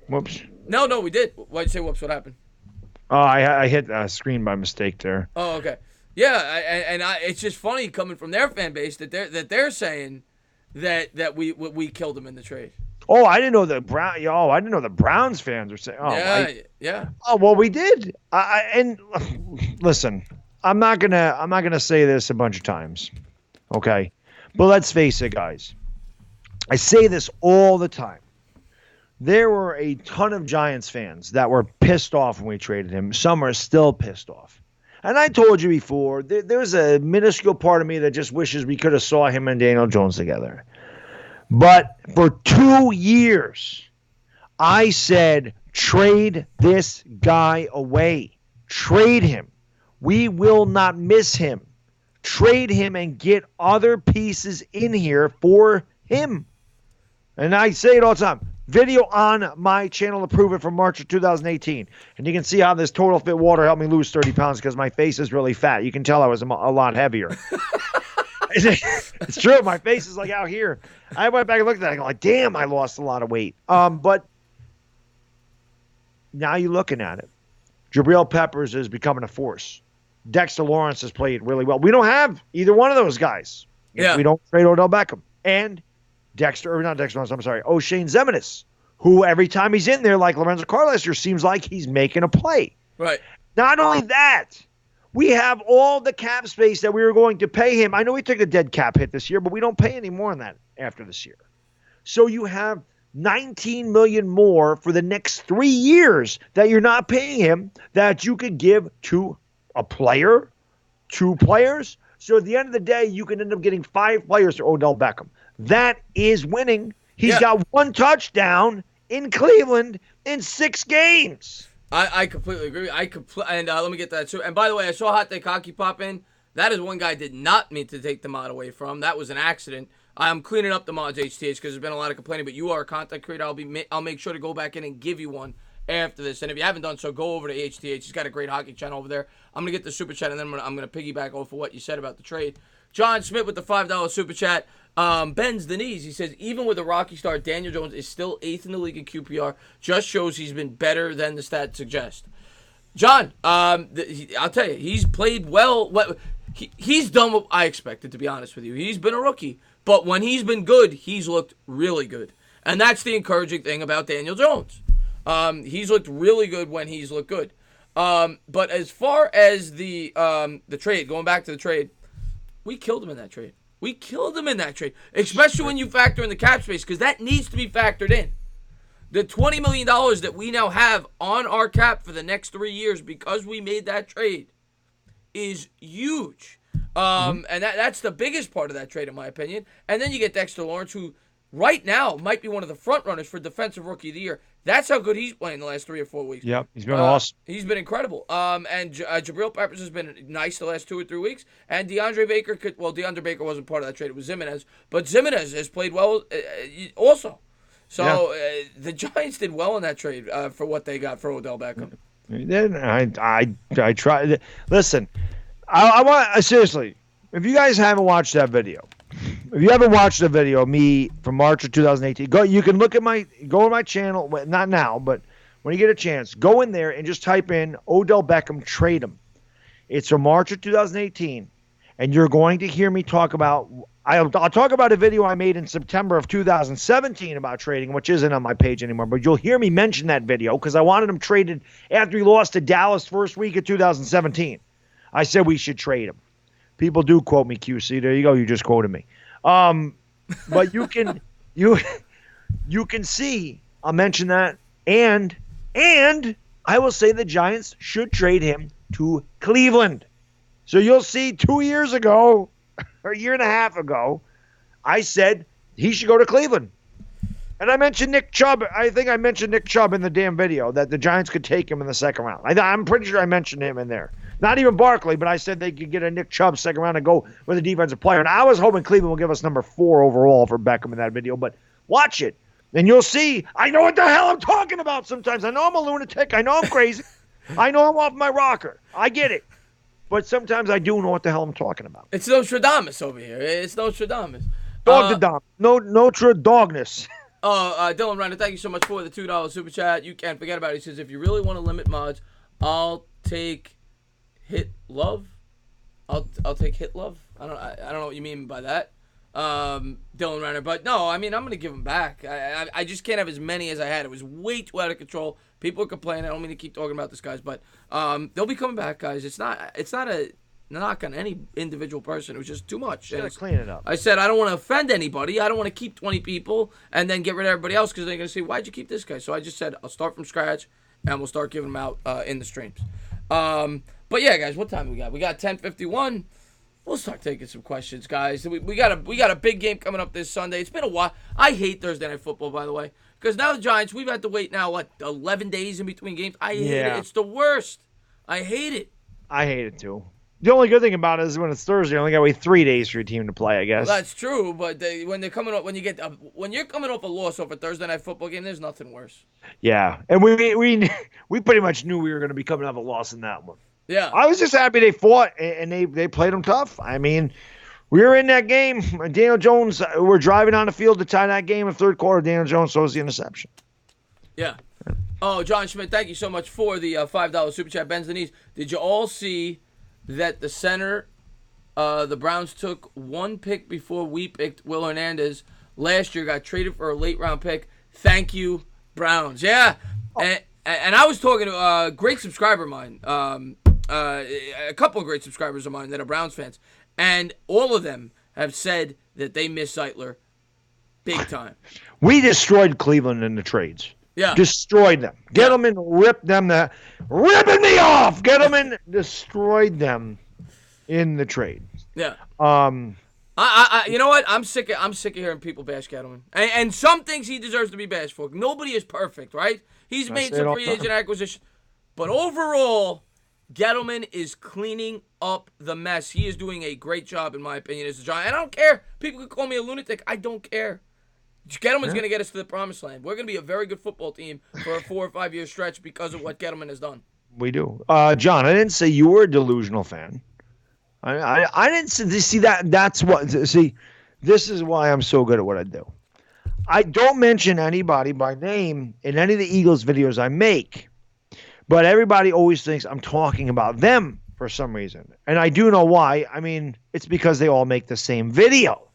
Whoops. No, we did. Why'd you say whoops? What happened? Oh, I hit a screen by mistake there. Oh, okay. Yeah, it's just funny coming from their fan base that they're saying that we killed them in the trade. Oh, I didn't know the Browns fans were saying. Oh, yeah. Oh, well, we did. And listen, I'm not gonna say this a bunch of times, okay? But let's face it, guys. I say this all the time. There were a ton of Giants fans that were pissed off when we traded him. Some are still pissed off. And I told you before, there's a minuscule part of me that just wishes we could have saw him and Daniel Jones together. But for 2 years, I said, trade this guy away. Trade him. We will not miss him. Trade him and get other pieces in here for him. And I say it all the time. Video on my channel to prove it from March of 2018. And you can see how this Total Fit water helped me lose 30 pounds because my face is really fat. You can tell I was a lot heavier. It's true. My face is like out here. I went back and looked at it. I go like, damn, I lost a lot of weight. But now you're looking at it. Jabril Peppers is becoming a force. Dexter Lawrence has played really well. We don't have either one of those guys. If we don't trade Odell Beckham. And O'Shane Ximines, who every time he's in there, like Lorenzo Carr last year, seems like he's making a play. Right. Not only that, we have all the cap space that we were going to pay him. I know we took a dead cap hit this year, but we don't pay any more than that after this year. So you have $19 million more for the next 3 years that you're not paying him that you could give to a player, 2 players. So at the end of the day, you can end up getting 5 players for Odell Beckham. That is winning. He's got 1 touchdown in Cleveland in 6 games. I completely agree. And let me get that too. And by the way, I saw Hot Take Hockey pop in. That is one guy I did not mean to take the mod away from. That was an accident. I'm cleaning up the mods, HTH, because there's been a lot of complaining. But you are a content creator. I'll make sure to go back in and give you one after this. And if you haven't done so, go over to HTH. He's got a great hockey channel over there. I'm going to get the super chat, and then I'm going to piggyback off of what you said about the trade. John Smith with the $5 super chat. Bends the knees. He says, even with a rocky start, Daniel Jones is still 8th in the league in QPR. Just shows he's been better than the stats suggest. John, I'll tell you, he's played well. He's done what I expected, to be honest with you. He's been a rookie. But when he's been good, he's looked really good. And that's the encouraging thing about Daniel Jones. He's looked really good when he's looked good. But as far as the trade, going back to the trade, we killed him in that trade. We killed him in that trade, especially when you factor in the cap space, because that needs to be factored in. The $20 million that we now have on our cap for the next 3 years because we made that trade is huge. And that's the biggest part of that trade, in my opinion. And then you get Dexter Lawrence, who right now might be one of the front runners for Defensive Rookie of the Year. That's how good he's playing the last 3 or 4 weeks. Yep, he's been awesome. He's been incredible. And Jabril Peppers has been nice the last 2 or 3 weeks. And DeAndre Baker DeAndre Baker wasn't part of that trade. It was Ximines. But Ximines has played well also. So the Giants did well in that trade for what they got for Odell Beckham. Then I tried. Listen, I want seriously. If you guys haven't watched that video, if you haven't watched the video of me from March of 2018, you can go on my channel. Not now, but when you get a chance, go in there and just type in Odell Beckham trade him. It's from March of 2018, and you're going to hear me talk about. I'll talk about a video I made in September of 2017 about trading, which isn't on my page anymore, but you'll hear me mention that video because I wanted him traded after he lost to Dallas first week of 2017. I said we should trade him. People do quote me, QC. There you go. You just quoted me. But you can see. I'll mention that, and I will say the Giants should trade him to Cleveland. So you'll see 2 years ago, or a year and a half ago, I said he should go to Cleveland. And I mentioned Nick Chubb. I think I mentioned Nick Chubb in the damn video, that the Giants could take him in the second round. I'm pretty sure I mentioned him in there. Not even Barkley, but I said they could get a Nick Chubb second round and go with a defensive player. And I was hoping Cleveland will give us number 4 overall for Beckham in that video. But watch it, and you'll see I know what the hell I'm talking about sometimes. I know I'm a lunatic. I know I'm crazy. I know I'm off my rocker. I get it. But sometimes I do know what the hell I'm talking about. It's Nostradamus over here. It's Nostradamus. Nostradamus. Dylan Reiner, thank you so much for the $2 super chat. You can't forget about it. He says, if you really want to limit mods, I'll take hit love. I'll take hit love. I don't know what you mean by that, Dylan Reiner. But no, I mean, I'm gonna give them back. I just can't have as many as I had. It was way too out of control. People are complaining. I don't mean to keep talking about this, guys, but they'll be coming back, guys. It's not a knock on any individual person. It was just too much. Gotta clean it up. I said I don't want to offend anybody. I don't want to keep 20 people and then get rid of everybody else because they're going to say, why'd you keep this guy? So I just said I'll start from scratch and we'll start giving them out in the streams. But yeah, guys, what time we got? We got 10:51. We'll start taking some questions, guys. We got a big game coming up this Sunday. It's been a while. I hate Thursday Night Football, by the way, because now the Giants, we've had to wait now 11 days in between games. I hate it. It's the worst. I hate it. I hate it too. The only good thing about it is when it's Thursday, you only got to wait 3 days for your team to play, I guess. Well, that's true, but when you're coming off a loss off a Thursday Night Football game, there's nothing worse. Yeah, and we pretty much knew we were going to be coming off a loss in that one. Yeah, I was just happy they fought and they played them tough. I mean, we were in that game. Daniel Jones, we're driving on the field to tie that game in third quarter. Daniel Jones throws the interception. Yeah. Oh, John Schmidt, thank you so much for the $5 super chat. Bends the knees. Did you all see that the center, the Browns took one pick before we picked Will Hernandez last year, got traded for a late round pick? Thank you, Browns. Yeah. And I was talking to a great subscriber of mine, a couple of great subscribers of mine that are Browns fans, and all of them have said that they miss Zeitler big time. We destroyed Cleveland in the trades. Yeah. Destroyed them. Gettleman ripped them ripping me off. Gettleman destroyed them in the trade. Yeah. I you know what? I'm sick of hearing people bash Gettleman. And some things he deserves to be bashed for. Nobody is perfect, right? He's made some free agent acquisitions. But overall, Gettleman is cleaning up the mess. He is doing a great job, in my opinion, as a Giant. And I don't care. People can call me a lunatic. I don't care. Gettleman's going to get us to the promised land. We're going to be a very good football team for a 4 or 5 year stretch because of what Gettleman has done. We do. John, I didn't say you were a delusional fan. I didn't see that. That's what. See, this is why I'm so good at what I do. I don't mention anybody by name in any of the Eagles videos I make, but everybody always thinks I'm talking about them for some reason. And I do know why. I mean, it's because they all make the same video.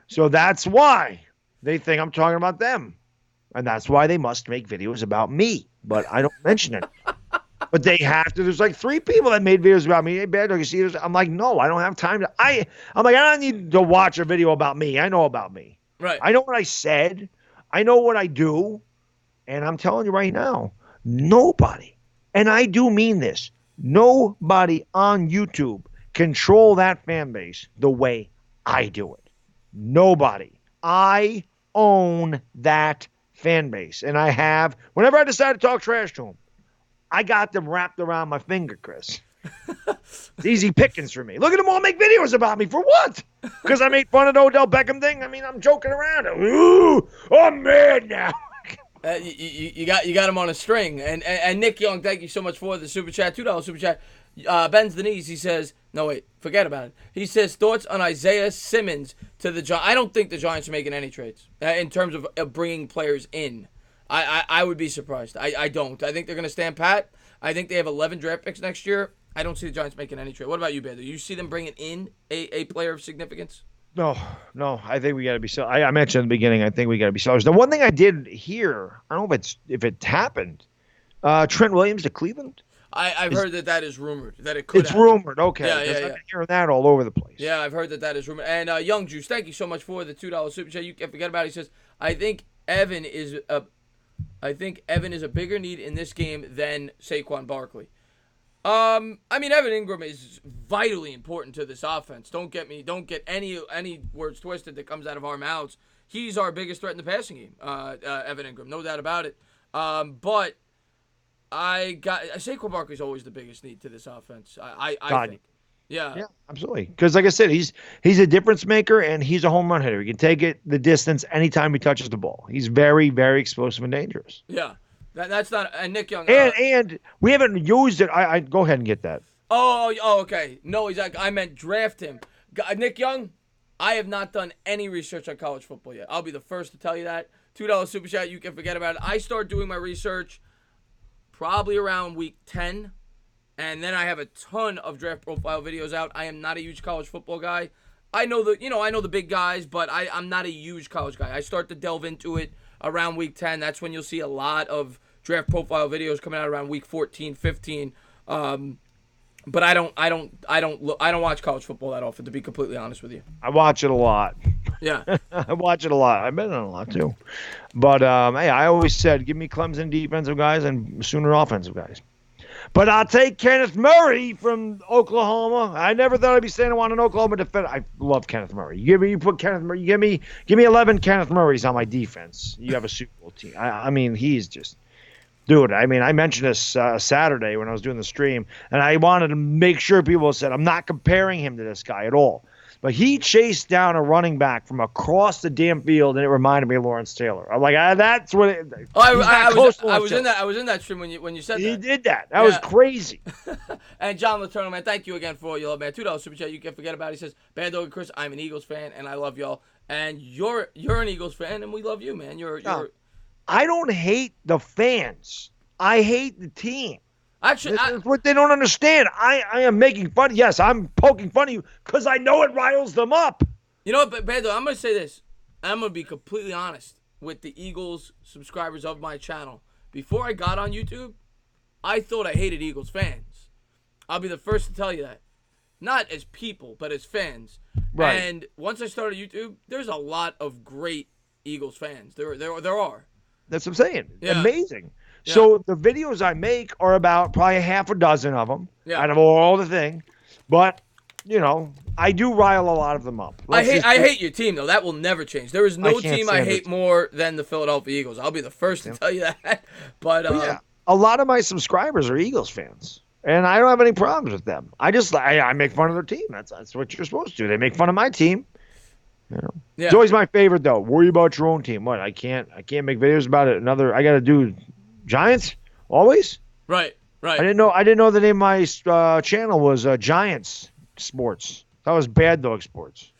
So that's why they think I'm talking about them. And that's why they must make videos about me. But I don't mention it. But they have to. There's like 3 people that made videos about me. Hey, Baddog, you see this? I'm like, no, I don't have time to. I'm like, I don't need to watch a video about me. I know about me. Right. I know what I said. I know what I do. And I'm telling you right now, nobody, and I do mean this, nobody on YouTube control that fan base the way I do it. Nobody. I own that fan base. And I have, whenever I decide to talk trash to them, I got them wrapped around my finger, Chris. It's easy pickings for me. Look at them all make videos about me. For what? Because I made fun of the Odell Beckham thing? I mean, I'm joking around. Ooh, I'm mad now. You got him on a string. And Nick Young, thank you so much for the super chat. $2 super chat. Bends the knees. He says, no, wait, forget about it. He says, thoughts on Isaiah Simmons to the Giants. I don't think the Giants are making any trades in terms of bringing players in. I would be surprised. I don't. I think they're going to stand pat. I think they have 11 draft picks next year. I don't see the Giants making any trade. What about you, Ben? Do you see them bringing in a player of significance? No. I think we got to be so. I mentioned in the beginning. I think we got to be sellers. The one thing I did hear, I don't know if it happened. Trent Williams to Cleveland. I've heard that is rumored. That it could. It's rumored. Okay. Yeah. I've been hearing that all over the place. Yeah, I've heard that is rumored. And Young Juice, thank you so much for the $2 super chat. You can't forget about it. He says, I think Evan is a bigger need in this game than Saquon Barkley. I mean, Evan Ingram is vitally important to this offense. Don't get any words twisted that comes out of our mouths. He's our biggest threat in the passing game, Evan Ingram, no doubt about it. But Saquon Barkley's always the biggest need to this offense. I think. Yeah, absolutely. Because like I said, he's a difference maker and he's a home run hitter. He can take it the distance anytime he touches the ball. He's very, very explosive and dangerous. Yeah, that's not. And Nick Young. And we haven't used it. I go ahead and get that. Oh, okay. No, I meant draft him. Nick Young. I have not done any research on college football yet. I'll be the first to tell you that. $2 super chat. You can forget about it. I start doing my research probably around week 10. And then I have a ton of draft profile videos out. I am not a huge college football guy. I know the big guys, but I'm not a huge college guy. I start to delve into it around week 10. That's when you'll see a lot of draft profile videos coming out around week 14, 15. But I don't watch college football that often, to be completely honest with you. I watch it a lot. Yeah. I watch it a lot. I bet on it a lot too. But hey, I always said, give me Clemson defensive guys and Sooner offensive guys. But I'll take Kenneth Murray from Oklahoma. I never thought I'd be saying I want an Oklahoma defender. I love Kenneth Murray. You put Kenneth Murray. Give me 11 Kenneth Murrays on my defense. You have a Super Bowl team. I mean, he's just, dude. I mean, I mentioned this Saturday when I was doing the stream, and I wanted to make sure people said I'm not comparing him to this guy at all. But he chased down a running back from across the damn field, and it reminded me of Lawrence Taylor. I'm like, that's what. I was in that stream when you said that. He did that. That was crazy. And John Letourneau, man, thank you again for all your love, man. $2 super chat. You can't forget about it. He says, Baddog and Chris, I'm an Eagles fan, and I love y'all. And you're an Eagles fan, and we love you, man. You're. I don't hate the fans. I hate the team. Actually, that's what they don't understand. I am making fun. Yes, I'm poking fun of you because I know it riles them up. You know what, Beto, I'm going to say this. I'm going to be completely honest with the Eagles subscribers of my channel. Before I got on YouTube, I thought I hated Eagles fans. I'll be the first to tell you that. Not as people, but as fans. Right. And once I started YouTube, there's a lot of great Eagles fans. There are. That's what I'm saying. Yeah. Amazing. Yeah. So the videos I make are about probably half a dozen of them out of all the thing. But, I do rile a lot of them up. I hate your team, though. That will never change. There is no team I hate more than the Philadelphia Eagles. I'll be the first to tell you that. But a lot of my subscribers are Eagles fans. And I don't have any problems with them. I make fun of their team. That's what you're supposed to do. They make fun of my team. Yeah. It's always my favorite, though. Worry about your own team. What? I can't make videos about it. I got to do Giants always. Right. I didn't know the name of my channel was Giants Sports. That was Bad Dog Sports.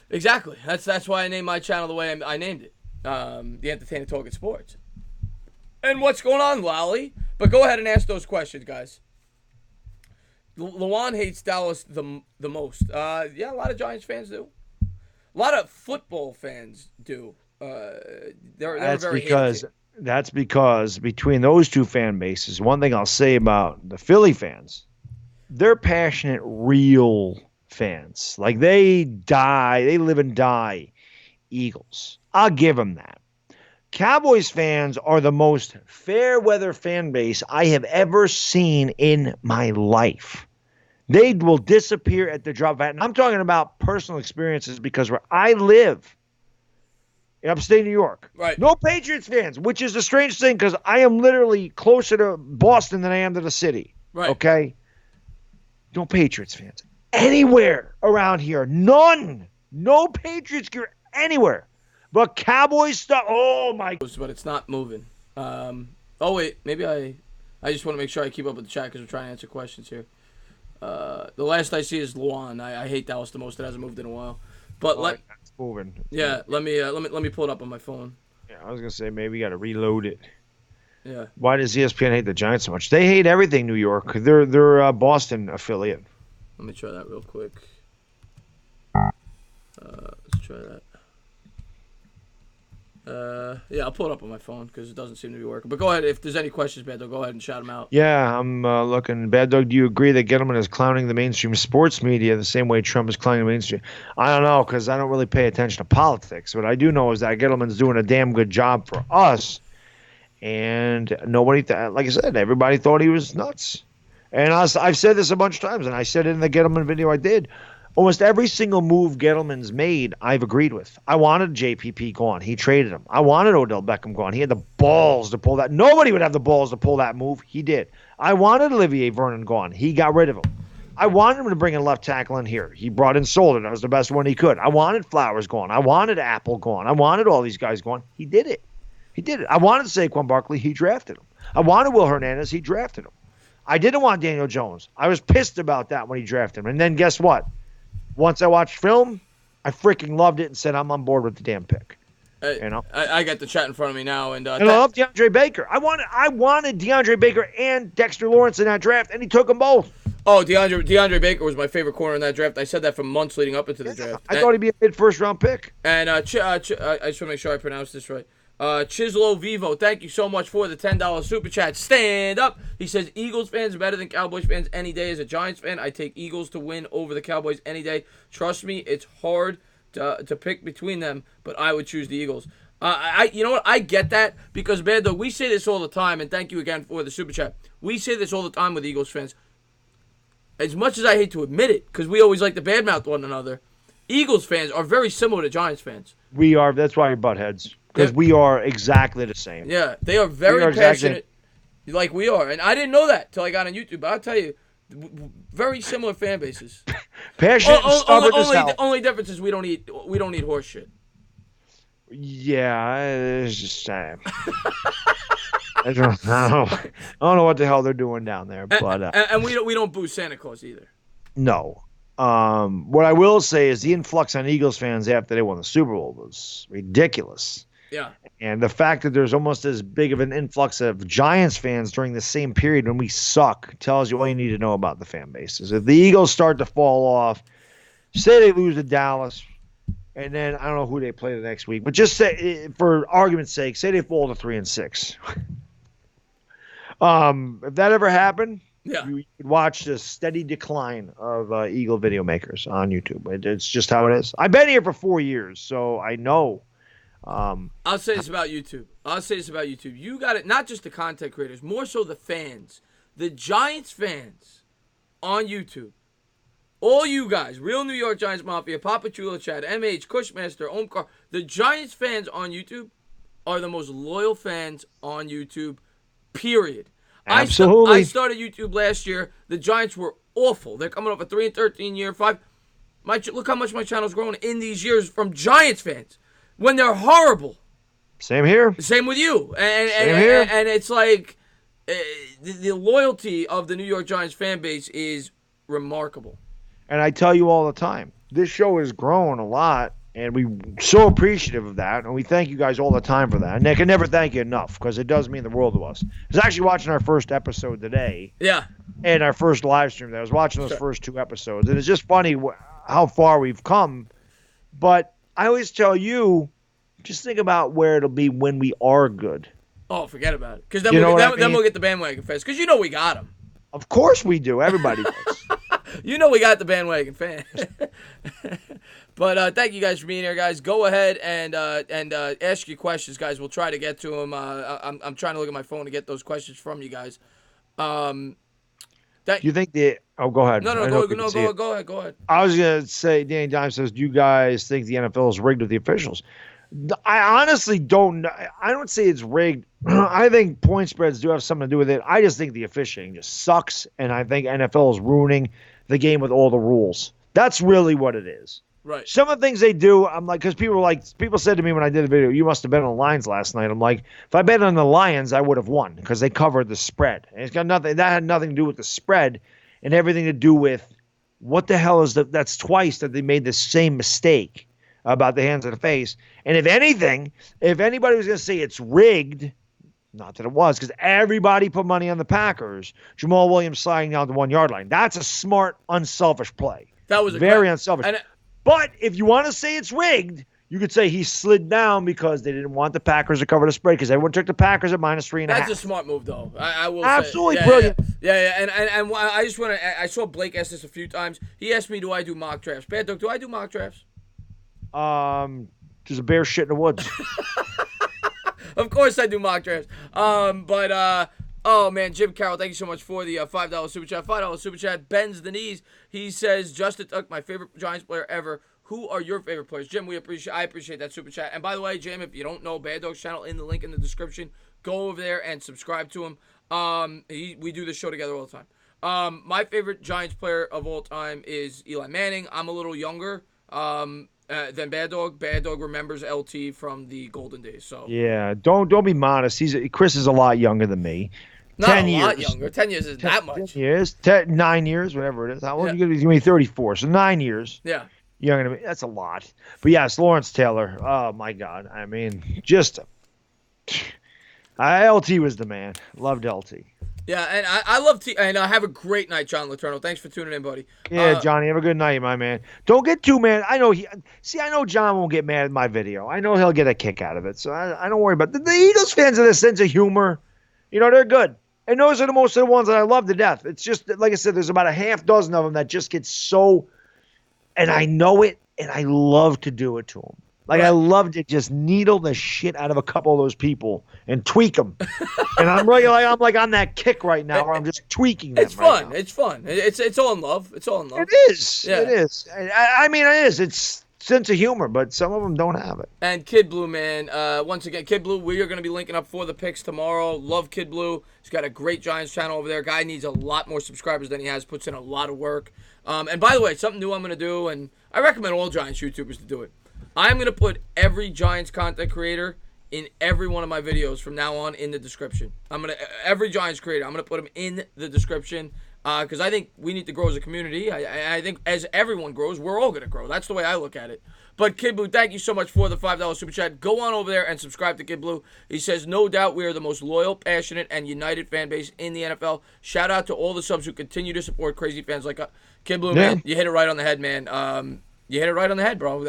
Exactly. That's why I named my channel the way I named it. The Entertainer Talkin Sports. And what's going on, Lally? But go ahead and ask those questions, guys. Lawan hates Dallas the most. A lot of Giants fans do. A lot of football fans do. That's because between those two fan bases, one thing I'll say about the Philly fans, they're passionate, real fans. Like they live and die Eagles. I'll give them that. Cowboys fans are the most fair weather fan base I have ever seen in my life. They will disappear at the drop of a hat. And I'm talking about personal experiences because where I live in upstate New York, right. No Patriots fans, which is a strange thing because I am literally closer to Boston than I am to the city. Right. Okay? No Patriots fans. Anywhere around here. None. No Patriots gear anywhere. But Cowboys stuff, oh my. But it's not moving. Wait, maybe I just want to make sure I keep up with the chat because we're trying to answer questions here. The last I see is Luan. I hate Dallas the most. It hasn't moved in a while. But it's moving. Let me pull it up on my phone. Yeah, I was gonna say maybe you got to reload it. Yeah. Why does ESPN hate the Giants so much? They hate everything New York. They're a Boston affiliate. Let me try that real quick. Let's try that. I'll pull it up on my phone because it doesn't seem to be working. But go ahead. If there's any questions, Bad Dog, go ahead and shout them out. Yeah, I'm looking. Bad Dog, do you agree that Gettleman is clowning the mainstream sports media the same way Trump is clowning the mainstream? I don't know because I don't really pay attention to politics. What I do know is that Gettleman's doing a damn good job for us. And nobody, like I said, everybody thought he was nuts. And I've said this a bunch of times, and I said it in the Gettleman video I did. Almost every single move Gettleman's made, I've agreed with. I wanted JPP gone. He traded him. I wanted Odell Beckham gone. He had the balls to pull that. Nobody would have the balls to pull that move. He did. I wanted Olivier Vernon gone. He got rid of him. I wanted him to bring a left tackle in here. He brought in Solder. That was the best one he could. I wanted Flowers gone. I wanted Apple gone. I wanted all these guys gone. He did it. He did it. I wanted Saquon Barkley. He drafted him. I wanted Will Hernandez. He drafted him. I didn't want Daniel Jones. I was pissed about that when he drafted him. And then guess what? Once I watched film, I freaking loved it and said I'm on board with the damn pick. I got the chat in front of me now, and I love DeAndre Baker. I wanted DeAndre Baker and Dexter Lawrence in that draft, and he took them both. Oh, DeAndre Baker was my favorite corner in that draft. I said that for months leading up into the draft. I thought he'd be a mid-first round pick. And I just want to make sure I pronounce this right. Chislo Vivo, thank you so much for the $10 super chat. Stand up. He says, Eagles fans are better than Cowboys fans any day. As a Giants fan, I take Eagles to win over the Cowboys any day. Trust me, it's hard to pick between them, but I would choose the Eagles. You know what? I get that because, Baddog, we say this all the time, and thank you again for the super chat. We say this all the time with Eagles fans. As much as I hate to admit it, because we always like to badmouth one another, Eagles fans are very similar to Giants fans. We are. That's why we're butt heads. Because we are exactly the same. Yeah, they are very passionate, like we are. And I didn't know that till I got on YouTube. But I'll tell you, very similar fan bases. Passionate and stubborn as hell. The only difference is we don't eat horse shit. Yeah, it's just I don't know what the hell they're doing down there. But and we don't boo Santa Claus either. No. What I will say is the influx on Eagles fans after they won the Super Bowl was ridiculous. Yeah. And the fact that there's almost as big of an influx of Giants fans during the same period when we suck tells you all you need to know about the fan bases. If the Eagles start to fall off, say they lose to Dallas, and then I don't know who they play the next week, but just say, for argument's sake, say they fall to 3-6. If that ever happened, you could watch the steady decline of Eagle video makers on YouTube. It's just how it is. I've been here for 4 years, so I know. I'll say this about YouTube. You got it. Not just the content creators, more so the fans. The Giants fans on YouTube. All you guys, Real New York Giants Mafia, Papa Chulo Chad, MH, Cushmaster, Omkar. The Giants fans on YouTube are the most loyal fans on YouTube, period. Absolutely. I started YouTube last year. The Giants were awful. They're coming off a 3-13 year, 5. Look how much my channel's grown in these years from Giants fans. When they're horrible. Same here. Same with you. And it's like the loyalty of the New York Giants fan base is remarkable. And I tell you all the time, this show has grown a lot, and we're so appreciative of that, and we thank you guys all the time for that. And I can never thank you enough because it does mean the world to us. I was actually watching our first episode today. Yeah. And our first live stream. I was watching those first 2 episodes, and it's just funny how far we've come. But I always tell you, just think about where it'll be when we are good. Oh, forget about it. Because then we'll get the bandwagon fans. Because we got them. Of course we do. Everybody does. We got the bandwagon fan. But thank you guys for being here, guys. Go ahead and ask your questions, guys. We'll try to get to them. I'm trying to look at my phone to get those questions from you guys. Do you think go ahead. No, go ahead. I was going to say, Danny Dime says, do you guys think the NFL is rigged with the officials? I honestly don't know. I don't say it's rigged. I think point spreads do have something to do with it. I just think the officiating just sucks, and I think NFL is ruining the game with all the rules. That's really what it is. Right. Some of the things they do, I'm like, because people said to me when I did the video, you must have bet on the Lions last night. I'm like, if I bet on the Lions, I would have won because they covered the spread. And it's got nothing. That had nothing to do with the spread, and everything to do with what the hell is that's twice that they made the same mistake about the hands of the face. And if anything, if anybody was going to say it's rigged, not that it was, because everybody put money on the Packers, Jamal Williams sliding down the 1 yard line. That's a smart, unselfish play. That was very unselfish. But if you want to say it's rigged, you could say he slid down because they didn't want the Packers to cover the spread because everyone took the Packers at -3.5. That's a smart move, though. I will absolutely say. Brilliant. Yeah. And I just want to. I saw Blake ask this a few times. He asked me, "Do I do mock drafts?" Baddog, do I do mock drafts? There's a bear shit in the woods. Of course I do mock drafts. But Oh, man, Jim Carroll, thank you so much for the $5 super chat. $5 super chat bends the knees. He says, Justin Tuck, my favorite Giants player ever. Who are your favorite players? Jim, I appreciate that super chat. And by the way, Jim, if you don't know Baddog's channel, in the link in the description, go over there and subscribe to him. We do this show together all the time. My favorite Giants player of all time is Eli Manning. I'm a little younger than Baddog. Baddog remembers LT from the golden days. So Yeah, don't be modest. Chris is a lot younger than me. not 10 a years. lot younger. 10 years isn't that much. 10 years, 9 years, whatever it is. How old Yeah. are you going to be? You're going to be 34, so 9 years. Yeah. You're going to be. That's a lot. But yes, Lawrence Taylor. Oh my God. I mean, just LT was the man. Loved LT. Yeah, and I love and have a great night, John Letourneau. Thanks for tuning in, buddy. Yeah, Johnny, have a good night, my man. Don't get too mad. I know John won't get mad at my video. I know he'll get a kick out of it, so I don't worry about it. The Eagles fans have a sense of humor. You know, they're good. And those are the most of the ones that I love to death. It's just, like I said, there's about a half dozen of them that just get so, and I know it, and I love to do it to them. Like, I love to just needle the shit out of a couple of those people and tweak them. And I'm like on that kick right now where I'm just tweaking them. It's fun. It's fun. It's all in love. It's all in love. It is. Yeah. It is. I mean, it is. It's sense of humor, but some of them don't have it. And Kid Blue, man, once again, Kid Blue, we are going to be linking up for the picks tomorrow. Love Kid Blue. He's got a great Giants channel over there. Guy needs a lot more subscribers than he has. Puts in a lot of work. And by the way, something new I'm going to do, and I recommend all Giants YouTubers to do it. I'm going to put every Giants content creator in every one of my videos from now on in the description. Every Giants creator, I'm going to put them in the description because I think we need to grow as a community. I think as everyone grows, we're all going to grow. That's the way I look at it. But Kid Blue, thank you so much for the $5 super chat. Go on over there and subscribe to Kid Blue. He says, no doubt we are the most loyal, passionate, and united fan base in the NFL. Shout out to all the subs who continue to support crazy fans like Kid Blue, man. You hit it right on the head, man. You hit it right on the head, bro.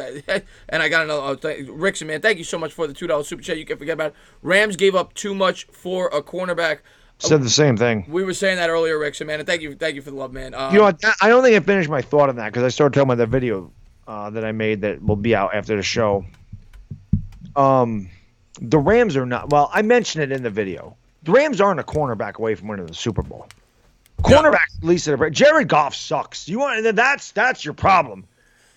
And I got another. Rickson, man, thank you so much for the $2 super chat. You can't forget about it. Rams gave up too much for a cornerback. Said the same thing. We were saying that earlier, Rickson, man. And thank you for the love, man. You know what? I don't think I finished my thought on that because I started talking about that video that I made that will be out after the show. The Rams are not. Well, I mentioned it in the video. The Rams aren't a cornerback away from winning the Super Bowl. Cornerbacks, at least, Jared Goff sucks. That's your problem.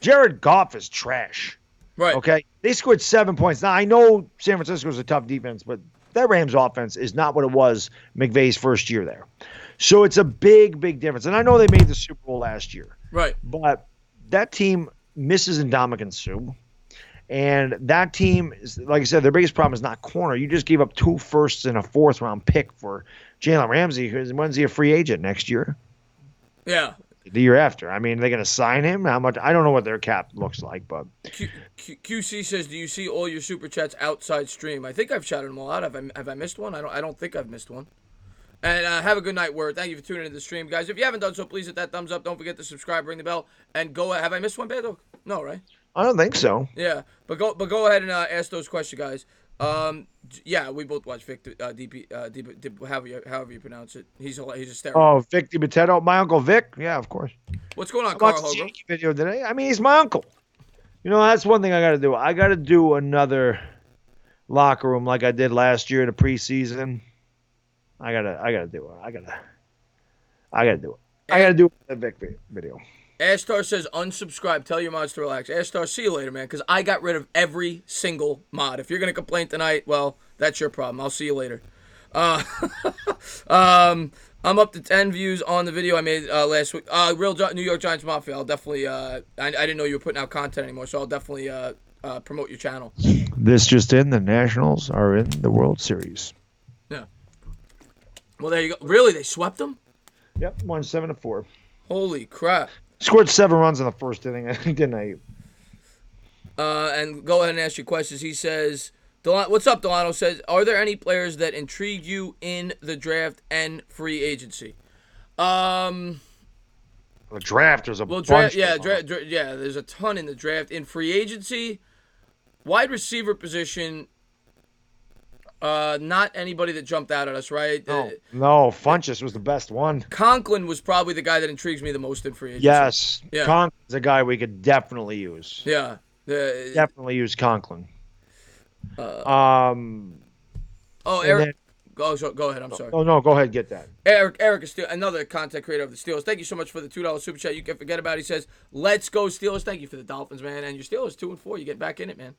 Jared Goff is trash. Right. Okay? They scored 7 points. Now, I know San Francisco's a tough defense, but that Rams offense is not what it was McVay's first year there. So it's a big, big difference. And I know they made the Super Bowl last year. Right. But that team misses Ndamukong Suh. And that team, is, like I said, their biggest problem is not corner. You just gave up 2 firsts and a 4th-round pick for Jalen Ramsey. When's he a free agent next year? Yeah. The year after. I mean, are they going to sign him? How much? I don't know what their cap looks like, but QC says, "Do you see all your super chats outside stream?" I think I've shouted them all out. Have I missed one? I don't think I've missed one. And have a good night, Word. Thank you for tuning into the stream, guys. If you haven't done so, please hit that thumbs up. Don't forget to subscribe, ring the bell, and go. Have I missed one, Baddog? No, right? I don't think so. Yeah, but go ahead and ask those questions, guys. Yeah, we both watch Vic however you pronounce it. He's hysterical. Oh, Vic DiBitetto, my uncle Vic. Yeah, of course. What's going on, I Carl watched the Hogan? Yankee video today. I mean, he's my uncle. You know, that's one thing I got to do. I got to do another locker room like I did last year in the preseason. I gotta do it. I gotta do it. I gotta do a Vic video. Ashtar says, unsubscribe. Tell your mods to relax. Ashtar, see you later, man, because I got rid of every single mod. If you're going to complain tonight, well, that's your problem. I'll see you later. I'm up to 10 views on the video I made last week. New York Giants Mafia. I'll definitely, I didn't know you were putting out content anymore, so I'll definitely promote your channel. This just in, the Nationals are in the World Series. Yeah. Well, there you go. Really? They swept them? Yep, won 7-4. Holy crap. Scored 7 runs in the first inning, I think, didn't I? And go ahead and ask your questions. He says, what's up, Delano? Says, are there any players that intrigue you in the draft and free agency? The draft, there's a bunch. Yeah, there's a ton in the draft. In free agency, wide receiver position, not anybody that jumped out at us, right? No, Funchess was the best one. Conklin was probably the guy that intrigues me the most in free agency. Yes, yeah. Conklin's a guy we could definitely use. Yeah. Definitely use Conklin. Eric. Go ahead. I'm sorry. Oh, no, go ahead. Get that. Eric is still another content creator of the Steelers. Thank you so much for the $2 super chat. You can forget about it. He says, let's go Steelers. Thank you for the Dolphins, man. And your Steelers 2-4. You're getting back in it, man.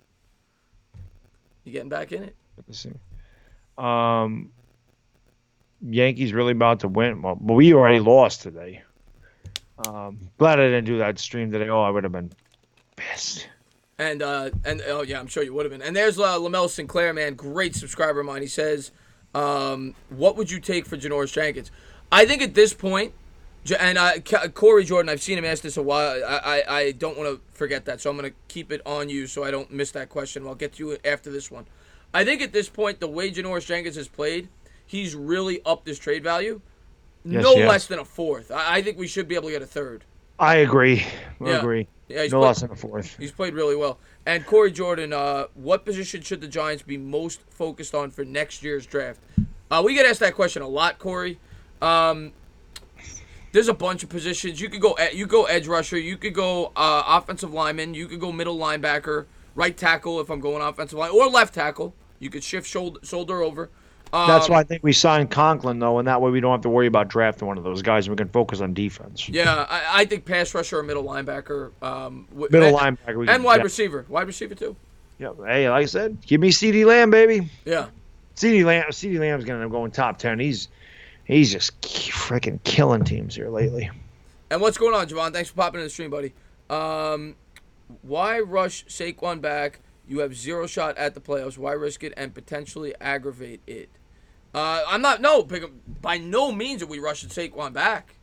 You're getting back in it. Let's see. Yankees really about to win. Well, but we already lost today. Glad I didn't do that stream today. Oh, I would have been pissed. And oh yeah, I'm sure you would have been. And there's Lamel Sinclair, man, great subscriber of mine. He says, what would you take for Janoris Jenkins? I think at this point, and Corey Jordan, I've seen him ask this a while. I don't want to forget that, so I'm going to keep it on you so I don't miss that question. I'll get to you after this one. I think at this point, the way Janoris Jenkins has played, he's really upped his trade value. Yes, less than a fourth. I think we should be able to get a third. I agree. I agree. Yeah, no less than a fourth. He's played really well. And Corey Jordan, what position should the Giants be most focused on for next year's draft? We get asked that question a lot, Corey. There's a bunch of positions. You could go edge rusher. You could go offensive lineman. You could go middle linebacker, right tackle if I'm going offensive line, or left tackle. You could shift shoulder over. That's why I think we signed Conklin, though, and that way we don't have to worry about drafting one of those guys, and we can focus on defense. Yeah, I think pass rusher or middle linebacker. Linebacker. And wide receiver. Wide receiver, too. Yeah, hey, like I said, give me CeeDee Lamb, baby. Yeah. CeeDee Lamb's going to end up going top 10. He's just freaking killing teams here lately. And what's going on, Javon? Thanks for popping in the stream, buddy. Why rush Saquon back? You have zero shot at the playoffs. Why risk it and potentially aggravate it? By no means are we rushing Saquon back.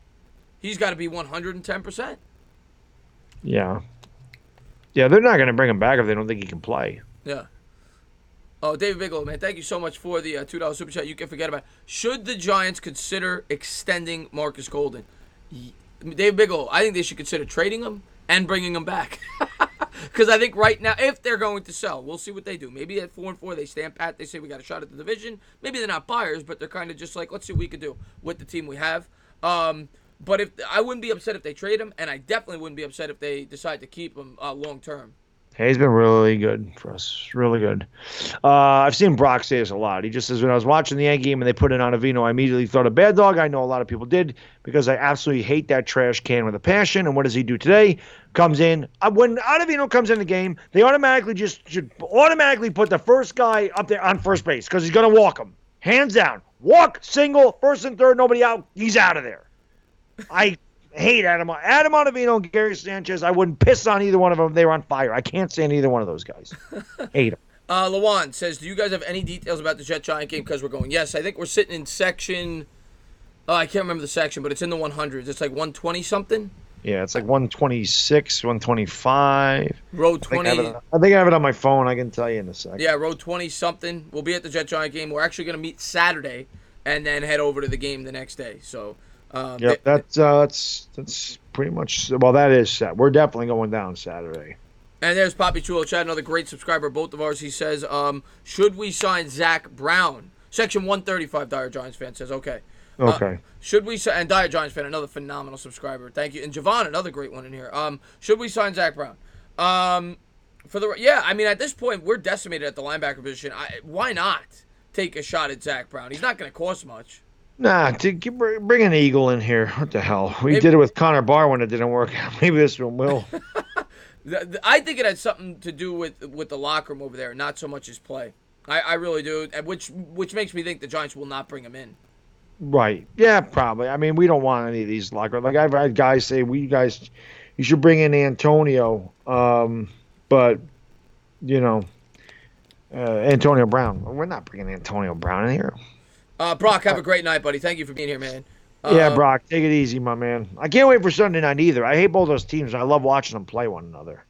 He's got to be 110%. Yeah. Yeah, they're not going to bring him back if they don't think he can play. Yeah. Oh, David Bigelow, man, thank you so much for the $2 super chat. You can forget about it. Should the Giants consider extending Marcus Golden? David Bigelow, I think they should consider trading him and bringing him back. Because I think right now, if they're going to sell, we'll see what they do. Maybe at 4-4, they stand pat. They say we got a shot at the division. Maybe they're not buyers, but they're kind of just like, let's see what we can do with the team we have. But I wouldn't be upset if they trade him, and I definitely wouldn't be upset if they decide to keep him long term. Hey, he's been really good for us. Really good. I've seen Brock say this a lot. He just says, when I was watching the end game and they put in Ottavino, I immediately thought of Baddog. I know a lot of people did because I absolutely hate that trash can with a passion. And what does he do today? Comes in. When Ottavino comes in the game, they automatically should put the first guy up there on first base because he's going to walk him. Hands down. Walk, single, first and third, nobody out. He's out of there. I hate Adam Ottavino and Gary Sanchez. I wouldn't piss on either one of them. They were on fire. I can't stand either one of those guys. Hate them. Lawan says, do you guys have any details about the Jet-Giant game? Because we're going, yes. I think we're sitting in section, I can't remember the section, but it's in the 100s. It's like 120-something. Yeah, it's like 126, 125. Road 20. I think I have it on my phone. I can tell you in a second. Yeah, road 20-something. We'll be at the Jet-Giant game. We're actually going to meet Saturday and then head over to the game the next day. So, that's pretty much. Well, that is set. We're definitely going down Saturday. And there's Poppy Chulo Chad, another great subscriber, both of ours. He says, should we sign Zach Brown? Section 135, Dire Giants fan says, okay. Okay. Should we sign, and Dire Giants fan, another phenomenal subscriber. Thank you. And Javon, another great one in here. Should we sign Zach Brown? Yeah, I mean, at this point, we're decimated at the linebacker position. Why not take a shot at Zach Brown? He's not going to cost much. Nah, bring an Eagle in here. What the hell? We did it with Connor Barr when it didn't work. Maybe this one will. I think it had something to do with the locker room over there, not so much his play. I really do, which makes me think the Giants will not bring him in. Right. Yeah, probably. I mean, we don't want any of these locker rooms. Like, I've had guys say, you should bring in Antonio. But, Antonio Brown. We're not bringing Antonio Brown in here. Brock, have a great night, buddy. Thank you for being here, man. Yeah, Brock, take it easy, my man. I can't wait for Sunday night either. I hate both those teams. I love watching them play one another.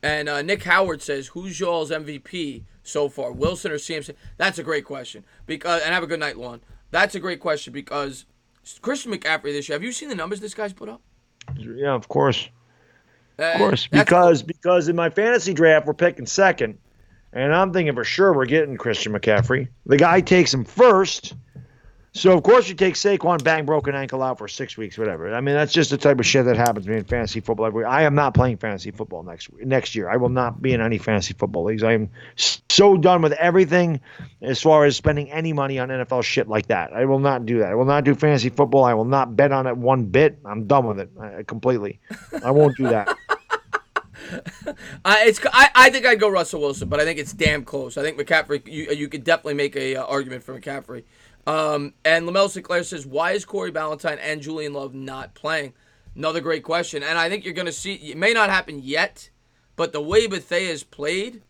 And Nick Howard says, who's y'all's MVP so far, Wilson or CMC? That's a great question. And have a good night, Lon. That's a great question because Christian McCaffrey this year, have you seen the numbers this guy's put up? Yeah, of course. Of course. Because in my fantasy draft, we're picking second. And I'm thinking for sure we're getting Christian McCaffrey. The guy takes him first. So, of course, you take Saquon, bang, broken ankle out for 6 weeks, whatever. I mean, that's just the type of shit that happens to me in fantasy football every week. I am not playing fantasy football next year. I will not be in any fantasy football leagues. I am so done with everything as far as spending any money on NFL shit like that. I will not do that. I will not do fantasy football. I will not bet on it one bit. I'm done with it completely. I won't do that. I think I'd go Russell Wilson, but I think it's damn close. I think McCaffrey, you could definitely make a argument for McCaffrey. And Lamel Sinclair says, why is Corey Ballantyne and Julian Love not playing? Another great question. And I think you're going to see, it may not happen yet, but the way Bethea has played,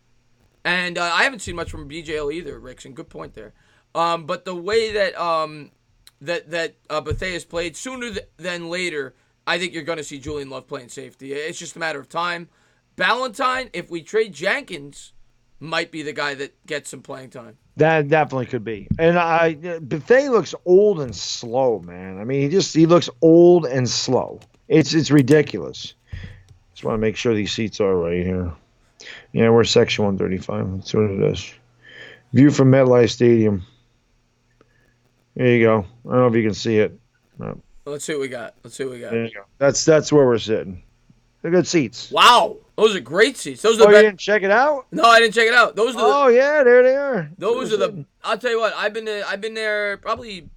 and I haven't seen much from BJL either, Rickson. Good point there. But the way that Bethea has played, sooner than later, I think you're going to see Julian Love playing safety. It's just a matter of time. Ballantyne, if we trade Jenkins, might be the guy that gets some playing time. That definitely could be. And Bethea looks old and slow, man. I mean, he looks old and slow. It's ridiculous. Just want to make sure these seats are right here. Yeah, we're section 135. Let's see what it is. View from MetLife Stadium. There you go. I don't know if you can see it. No. Let's see what we got. There you go. That's where we're sitting. They're good seats. Wow. Those are great seats. Those are you didn't check it out? No, I didn't check it out. Those are yeah, there they are. Those are the. I'll tell you what. I've been there probably.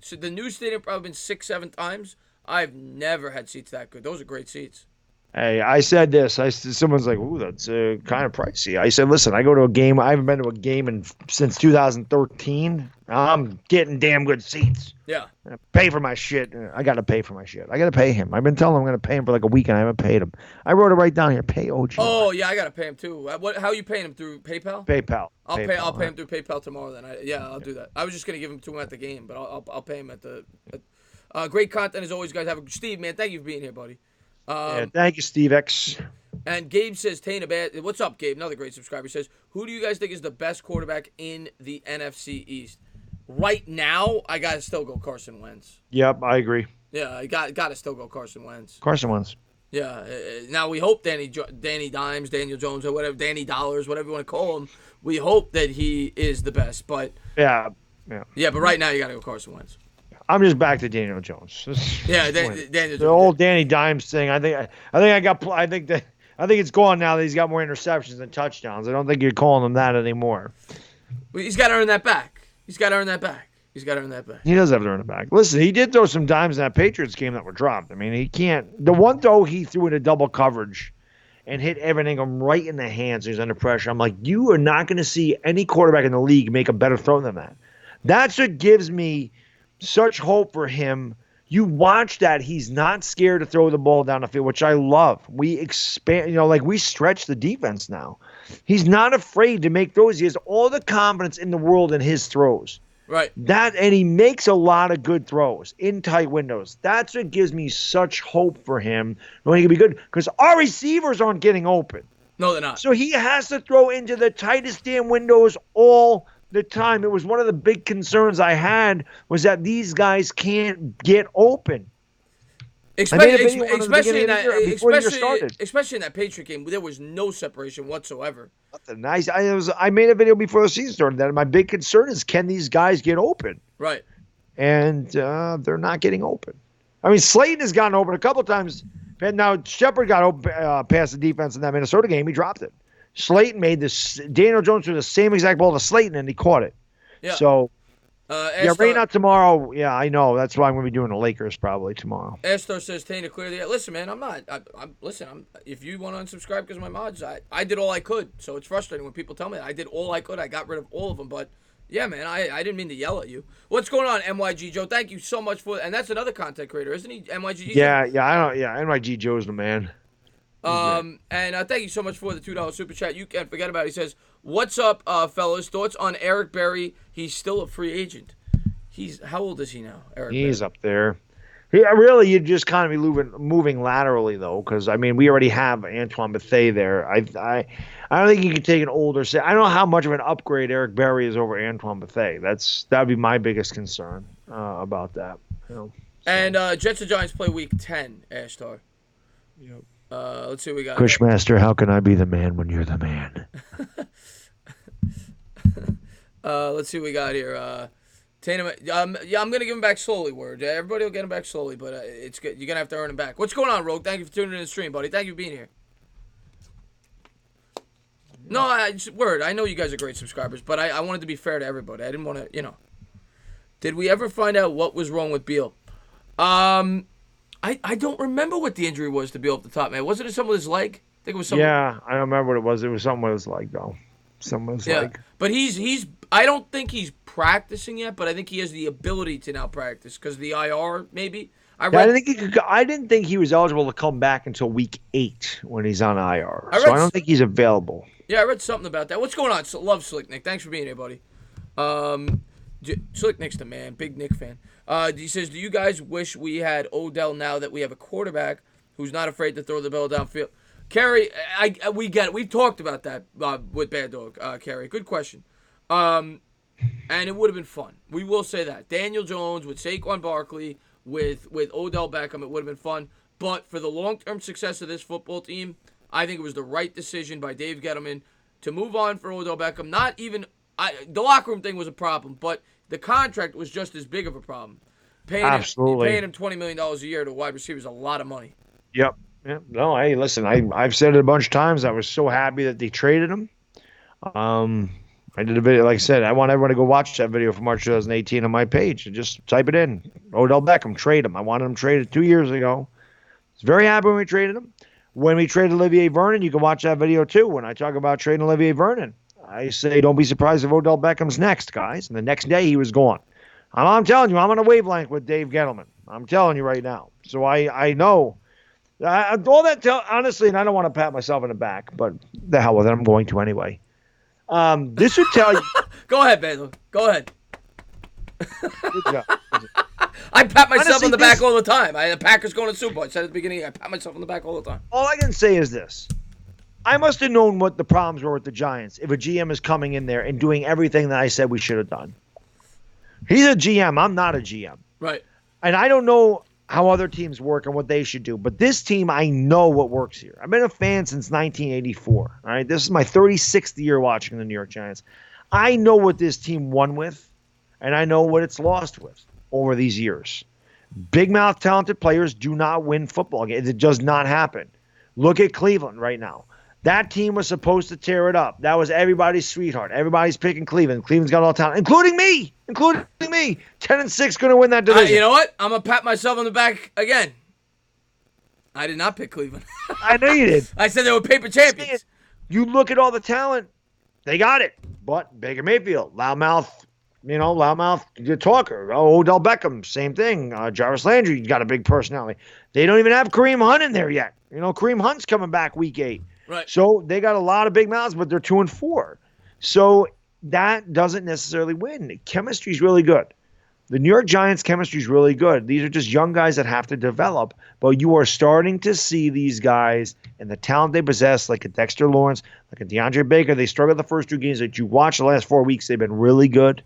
So the new stadium probably been 6-7 times. I've never had seats that good. Those are great seats. Hey, I said this. Someone's like, "Ooh, that's kind of pricey." I said, "Listen, I go to a game. I haven't been to a game since 2013. I'm getting damn good seats. Yeah, I pay for my shit. I got to pay for my shit. I got to pay him. I've been telling him I'm going to pay him for like a week, and I haven't paid him. I wrote it right down here. Pay OG. Oh yeah, I got to pay him too. How are you paying him, through PayPal? PayPal. I'll pay him through PayPal tomorrow. Then I'll do that. I was just gonna give him to him at the game, but I'll pay him at the. Great content as always, guys. Steve, man, thank you for being here, buddy. Thank you, Steve X. And Gabe says, Tana Bad. What's up, Gabe? Another great subscriber. He says, who do you guys think is the best quarterback in the NFC East? Right now, I got to still go Carson Wentz. Yep, I agree. Yeah, I got to still go Carson Wentz. Carson Wentz. Yeah. Now, we hope Danny Dimes, Daniel Jones, or whatever, Danny Dollars, whatever you want to call him, we hope that he is the best. But yeah, but right now, you got to go Carson Wentz. I'm just back to Daniel Jones. Yeah, Daniel Jones. The old Danny Dimes thing. I think it's gone now that he's got more interceptions than touchdowns. I don't think you're calling him that anymore. Well, he's got to earn that back. He does have to earn it back. Listen, he did throw some dimes in that Patriots game that were dropped. I mean, he can't. The one throw he threw into double coverage and hit Evan Ingram right in the hands. He's under pressure. I'm like, you are not going to see any quarterback in the league make a better throw than that. That's what gives me such hope for him. You watch that. He's not scared to throw the ball down the field, which I love. We expand, we stretch the defense now. He's not afraid to make throws. He has all the confidence in the world in his throws. Right. And he makes a lot of good throws in tight windows. That's what gives me such hope for him. Knowing he can be good because our receivers aren't getting open. No, they're not. So he has to throw into the tightest damn windows all the time. It was one of the big concerns I had was that these guys can't get open. Especially in that Patriot game, there was no separation whatsoever. Nothing nice. I made a video before the season started that my big concern is, can these guys get open? Right. And they're not getting open. I mean, Slayton has gotten open a couple of times. And now Shepard got open past the defense in that Minnesota game. He dropped it. Slayton made this. Daniel Jones threw the same exact ball to Slayton, and he caught it. Yeah. So, rain out tomorrow. Yeah, I know. That's why I'm going to be doing the Lakers probably tomorrow. Astor says, Tana, clear the air. Listen, man, I'm not. If you want to unsubscribe because of my mods, I did all I could. So it's frustrating when people tell me that. I did all I could. I got rid of all of them. But, yeah, man, I didn't mean to yell at you. What's going on, MYG Joe? Thank you so much for. And that's another content creator, isn't he? MYG Joe? Yeah, NYG Joe's the man. And thank you so much for the $2 super chat. You can't forget about it. He says, what's up, fellas? Thoughts on Eric Berry? He's still a free agent. How old is he now, Eric He's Berry? Up there. You'd just kind of be moving laterally, though, because, I mean, we already have Antoine Bethea there. I don't think you can take an older – I don't know how much of an upgrade Eric Berry is over Antoine Bethea. That would be my biggest concern about that. And Jets and Giants play week 10, Ashtar. Yep. Let's see what we got. Cushmaster, how can I be the man when you're the man? Let's see what we got here. Tatum, yeah, I'm gonna give him back slowly. Word, everybody will get him back slowly, but it's good. You're gonna have to earn him back. What's going on, Rogue? Thank you for tuning in the stream, buddy. Thank you for being here. No, word. I know you guys are great subscribers, but I wanted to be fair to everybody. I didn't want to, Did we ever find out what was wrong with Beal? I don't remember what the injury was to Beal up the top, man. Wasn't it something with his leg? I think it was something. Yeah, I don't remember what it was. It was something with his leg, though. Something with his leg. But he's. I don't think he's practicing yet, but I think he has the ability to now practice because the IR maybe. I didn't think he was eligible to come back until week 8 when he's on IR. So I don't think he's available. Yeah, I read something about that. What's going on? Love Slick Nick. Thanks for being here, buddy. Slick Nick's the man. Big Nick fan. He says, do you guys wish we had Odell now that we have a quarterback who's not afraid to throw the ball downfield? Kerry, we get it. We've talked about that with Bad Dog, Kerry. Good question. And it would have been fun. We will say that. Daniel Jones with Saquon Barkley, with Odell Beckham, it would have been fun. But for the long-term success of this football team, I think it was the right decision by Dave Gettleman to move on for Odell Beckham. Not even the locker room thing was a problem, but the contract was just as big of a problem. Paying him $20 million a year to wide receivers is a lot of money. Yep. Yeah. No, hey, listen, I've said it a bunch of times. I was so happy that they traded him. I did a video, like I said, I want everyone to go watch that video from March 2018 on my page and just type it in. Odell Beckham, trade him. I wanted him traded 2 years ago. I was very happy when we traded him. When we traded Olivier Vernon, you can watch that video too. When I talk about trading Olivier Vernon, I say don't be surprised if Odell Beckham's next, guys. And the next day he was gone. I'm telling you, I'm on a wavelength with Dave Gettleman. I'm telling you right now. So I know. All that, honestly, and I don't want to pat myself in the back, but the hell with it. I'm going to anyway. This would tell you. Go ahead, Basil. Go ahead. Good job. I pat myself on the back all the time. The Packers going to Super Bowl. I said at the beginning, I pat myself on the back all the time. All I can say is this. I must have known what the problems were with the Giants if a GM is coming in there and doing everything that I said we should have done. He's a GM. I'm not a GM. Right. And I don't know how other teams work and what they should do. But this team, I know what works here. I've been a fan since 1984. All right, this is my 36th year watching the New York Giants. I know what this team won with, and I know what it's lost with over these years. Big mouth, talented players do not win football games. It does not happen. Look at Cleveland right now. That team was supposed to tear it up. That was everybody's sweetheart. Everybody's picking Cleveland. Cleveland's got all talent, including me. 10-6 going to win that division. You know what? I'm going to pat myself on the back again. I did not pick Cleveland. I know you did. I said they were paper champions. You look at all the talent. They got it. But Baker Mayfield, loudmouth talker. Odell Beckham, same thing. Jarvis Landry got a big personality. They don't even have Kareem Hunt in there yet. Kareem Hunt's coming back week 8. Right. So they got a lot of big mouths, but they're 2-4. So that doesn't necessarily win. Chemistry is really good. The New York Giants' chemistry is really good. These are just young guys that have to develop, but you are starting to see these guys and the talent they possess, like a Dexter Lawrence, like a DeAndre Baker. They struggled the first 2 games that you watched the last 4 weeks. They've been really good.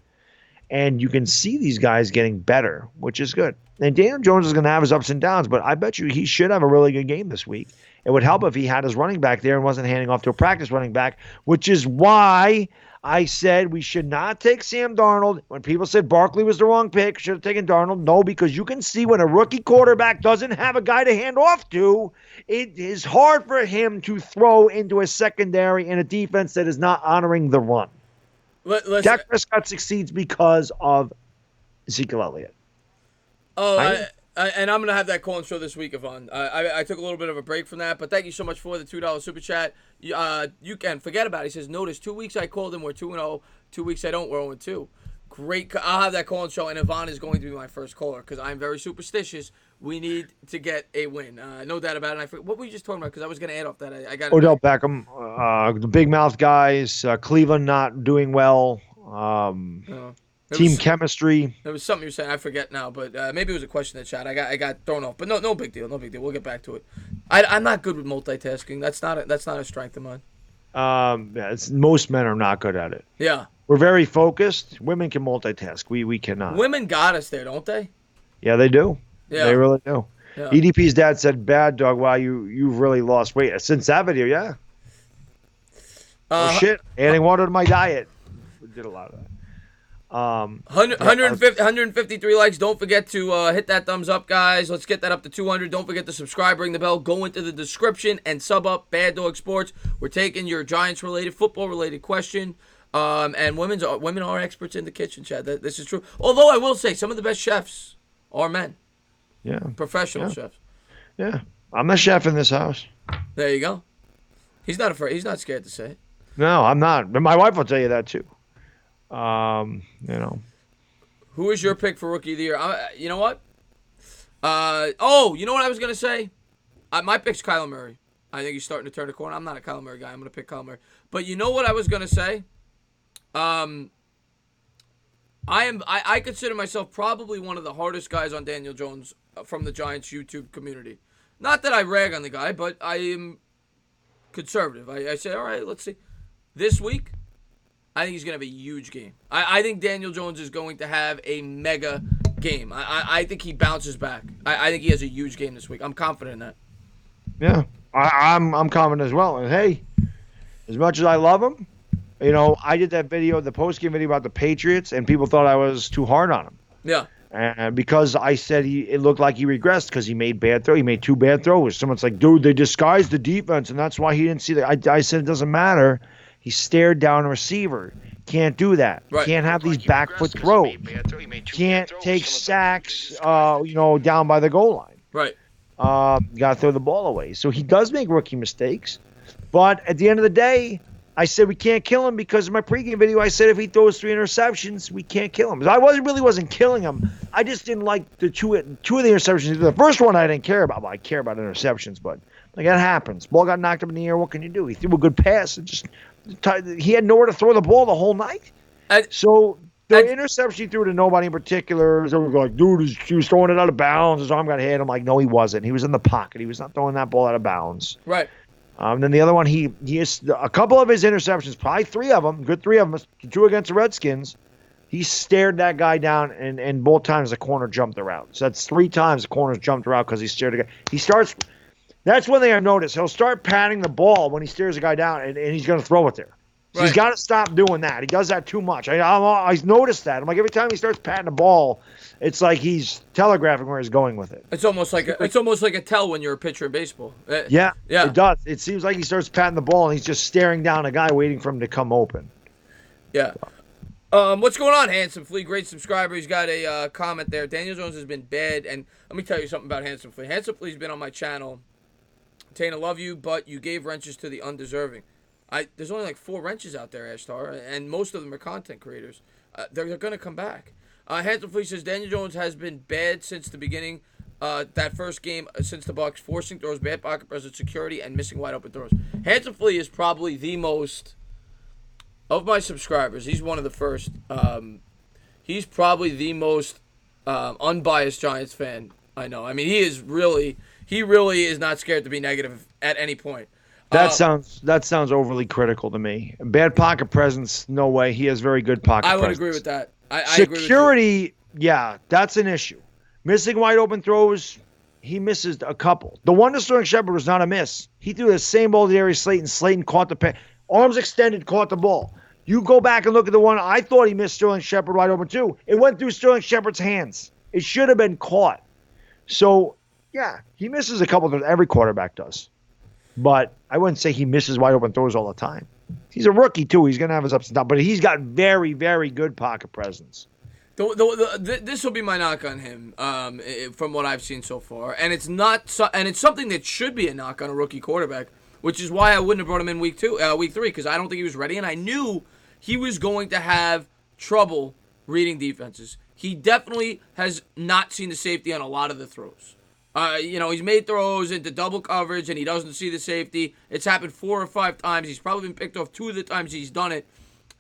And you can see these guys getting better, which is good. And Daniel Jones is going to have his ups and downs, but I bet you he should have a really good game this week. It would help if he had his running back there and wasn't handing off to a practice running back, which is why I said we should not take Sam Darnold. When people said Barkley was the wrong pick, should have taken Darnold. No, because you can see when a rookie quarterback doesn't have a guy to hand off to, it is hard for him to throw into a secondary in a defense that is not honoring the run. Dak Prescott succeeds because of Ezekiel Elliott. And I'm going to have that call-in show this week, Yvonne. I took a little bit of a break from that, but thank you so much for the $2 super chat. You can forget about it. He says, notice 2 weeks I called him, we're 2-0. 2 weeks I don't, we're 0-2. Great. I'll have that call-in show, and Yvonne is going to be my first caller because I'm very superstitious. We need to get a win. No doubt about it. And I forget, what were you just talking about? Because I was going to add off that. I got Odell Beckham, the big mouth guys, Cleveland not doing well. Team chemistry. There was something you were saying. I forget now, but maybe it was a question in the chat. I got thrown off, but no big deal. No big deal. We'll get back to it. I'm not good with multitasking. That's not a strength of mine. Most men are not good at it. Yeah. We're very focused. Women can multitask. We cannot. Women got us there, don't they? Yeah, they do. Yeah. They really do. Yeah. EDP's dad said, "Bad dog. Wow, you've really lost weight since that video." Yeah. Shit. Adding water to my diet. We did a lot of that. 150, 153 likes. Don't forget to hit that thumbs up, guys. Let's get that up to 200. Don't forget to subscribe, ring the bell, go into the description, and sub up Bad Dog Sports. We're taking your Giants-related, football-related question. And women are experts in the kitchen, Chad. This is true. Although I will say, some of the best chefs are men. Yeah. Professional chefs. Yeah. I'm the chef in this house. There you go. He's not afraid. He's not scared to say it. No, I'm not. But my wife will tell you that too. Who is your pick for Rookie of the Year? You know what? You know what I was going to say? My pick's Kyler Murray. I think he's starting to turn the corner. I'm not a Kyler Murray guy. I'm going to pick Kyler Murray. But you know what I was going to say? I consider myself probably one of the hardest guys on Daniel Jones from the Giants YouTube community. Not that I rag on the guy, but I am conservative. I say, all right, let's see. This week, I think he's going to have a huge game. I think Daniel Jones is going to have a mega game. I think he bounces back. I think he has a huge game this week. I'm confident in that. Yeah, I'm confident as well. And hey, as much as I love him, I did that video, the post-game video about the Patriots, and people thought I was too hard on him. Yeah. And because I said it looked like he regressed because he made bad throws. He made 2 bad throws. Someone's like, dude, they disguised the defense, and that's why he didn't see that. I said it doesn't matter. He stared down a receiver. Can't do that. Right. Can't have these back foot throws. Can't take sacks, down by the goal line. Right. Got to throw the ball away. So he does make rookie mistakes. But at the end of the day, I said we can't kill him because in my pregame video, I said if he throws 3 interceptions, we can't kill him. So I really wasn't killing him. I just didn't like the two of the interceptions. The first one I didn't care about. Well, I care about interceptions, but that happens. Ball got knocked up in the air. What can you do? He threw a good pass. He had nowhere to throw the ball the whole night. So the interception he threw to nobody in particular, everyone was like, dude, he was throwing it out of bounds. His arm got hit. I'm like, no, he wasn't. He was in the pocket. He was not throwing that ball out of bounds. Right. Then the other one, he has a couple of his interceptions, probably 3 of them, good 3 of them, 2 against the Redskins. He stared that guy down, and both times the corner jumped the route. So that's 3 times the corners jumped the route because he stared the guy. That's one thing I've noticed. He'll start patting the ball when he stares a guy down, and he's going to throw it there. So He's got to stop doing that. He does that too much. I noticed that. I'm like, every time he starts patting the ball, it's like he's telegraphing where he's going with it. It's almost like a tell when you're a pitcher in baseball. Yeah, it does. It seems like he starts patting the ball and he's just staring down a guy waiting for him to come open. Yeah. What's going on, Handsome Flea? Great subscriber. He's got a comment there. Daniel Jones has been bad, and let me tell you something about Handsome Flea. Handsome Flea's been on my channel. Tana, love you, but you gave wrenches to the undeserving. There's only like 4 wrenches out there, Ashtar, and most of them are content creators. They're going to come back. Handsome Flea says Daniel Jones has been bad since the beginning. That first game since the Bucs, forcing throws, bad pocket presence, security, and missing wide open throws. Handsome Flea is probably the most of my subscribers. He's one of the first. He's probably the most unbiased Giants fan I know. I mean, he really is not scared to be negative at any point. That sounds overly critical to me. Bad pocket presence, no way. He has very good pocket presence. I would agree with that. I Security, agree with yeah, that's an issue. Missing wide open throws, he misses a couple. The one to Sterling Shepard was not a miss. He threw the same ball to Darius Slayton. Slayton caught the pass. Arms extended, caught the ball. You go back and look at the one, I thought he missed Sterling Shepard wide open too. It went through Sterling Shepard's hands. It should have been caught. So, yeah, he misses a couple that every quarterback does. But I wouldn't say he misses wide open throws all the time. He's a rookie, too. He's going to have his ups and downs. But he's got very, very good pocket presence. This will be my knock on him from what I've seen so far. And it's something that should be a knock on a rookie quarterback, which is why I wouldn't have brought him in week 3, because I don't think he was ready. And I knew he was going to have trouble reading defenses. He definitely has not seen the safety on a lot of the throws. He's made throws into double coverage, and he doesn't see the safety. It's happened 4 or 5 times. He's probably been picked off 2 of the times he's done it.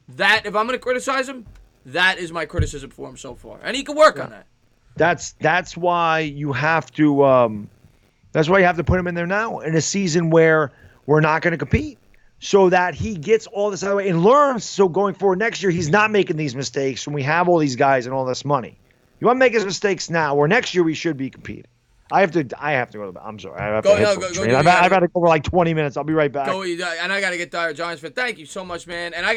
That, if I'm going to criticize him, that is my criticism for him so far. And he can work on that. That's why you have to put him in there now in a season where we're not going to compete, so that he gets all this out of the way and learns. So going forward next year, he's not making these mistakes when we have all these guys and all this money. You want to make his mistakes now, or next year we should be competing. I have to go. I'm sorry. I have to hit I've got to go for like 20 minutes. I'll be right back. And I got to get Dire Giants fan. Thank you so much, man. And I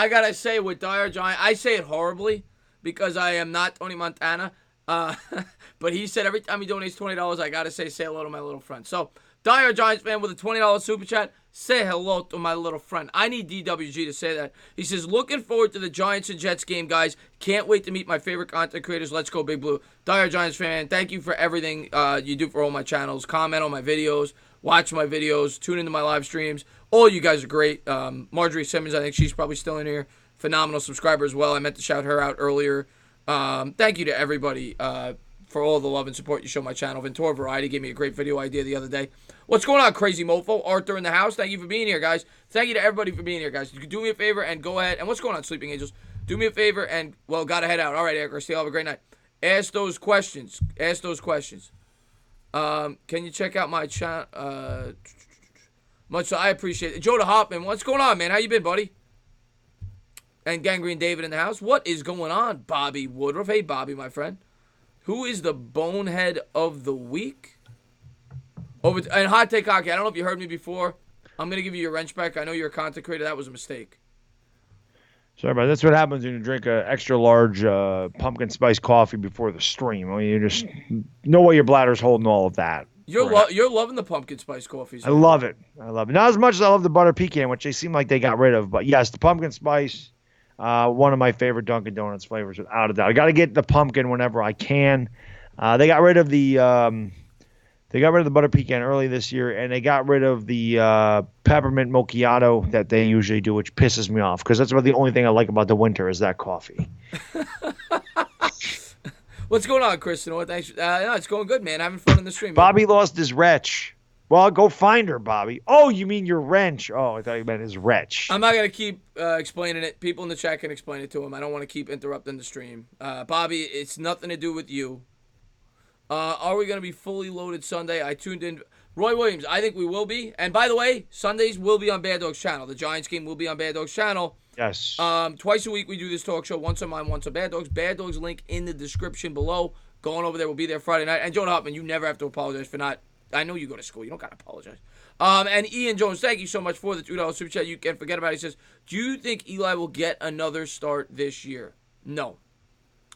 gotta say with Dire Giant, I say it horribly. because I am not Tony Montana. But he said every time he donates $20, I got to say hello to my little friend. So, diehard Giants fan with a $20 super chat, say hello to my little friend. I need DWG to say that. He says, looking forward to the Giants and Jets game, guys. Can't wait to meet my favorite content creators. Let's go, Big Blue. Diehard Giants fan, thank you for everything you do for all my channels. Comment on my videos, watch my videos, tune into my live streams. All you guys are great. Marjorie Simmons, I think she's probably still in here. Phenomenal subscriber as well. I meant to shout her out earlier. Thank you to everybody for all the love and support you show my channel. Ventura Variety gave me a great video idea the other day. What's going on, Crazy Mofo? Arthur in the house. Thank you for being here, guys. Thank you to everybody for being here, guys. You can do me a favor and go ahead. And what's going on, Sleeping Angels? Do me a favor and, well, gotta head out. All right, Eric Garcia, have a great night. Ask those questions. Ask those questions. Can you check out my channel? I appreciate it. Joe the Hoffman, what's going on, man? How you been, buddy? And Gangrene David in the house. What is going on, Bobby Woodruff? Hey, Bobby, my friend. Who is the bonehead of the week? And Hot Take Hockey, I don't know if you heard me before. I'm going to give you your wrench back. I know you're a content creator. That was a mistake. Sorry, but that's what happens when you drink an extra large pumpkin spice coffee before the stream. I mean, you just know what your bladder's holding all of that. You're loving the pumpkin spice coffees. I love it. I love it. Not as much as I love the butter pecan, which they seem like they got rid of. But yes, the pumpkin spice, one of my favorite Dunkin' Donuts flavors, without a doubt. I got to get the pumpkin whenever I can. They got rid of the butter pecan early this year, and they got rid of the peppermint macchiato that they usually do, which pisses me off because that's about the only thing I like about the winter is that coffee. What's going on, Kristen? Well, thanks. No, it's going good, man. Having fun in the stream. Bobby lost his wretch. Well, go find her, Bobby. Oh, you mean your wrench? Oh, I thought you meant his wretch. I'm not going to keep explaining it. People in the chat can explain it to him. I don't want to keep interrupting the stream. Bobby, it's nothing to do with you. Are we going to be fully loaded Sunday? I tuned in. Roy Williams, I think we will be. And by the way, Sundays will be on Bad Dog's channel. The Giants game will be on Bad Dog's channel. Yes. Twice a week we do this talk show. Once on mine, once on Bad Dog's. Bad Dog's link in the description below. Going over there. We'll be there Friday night. And Joe Hoffman, you never have to apologize for not. I know you go to school. You don't got to apologize. And Ian Jones, thank you so much for the $2 super chat. You can't forget about it. He says, do you think Eli will get another start this year? No,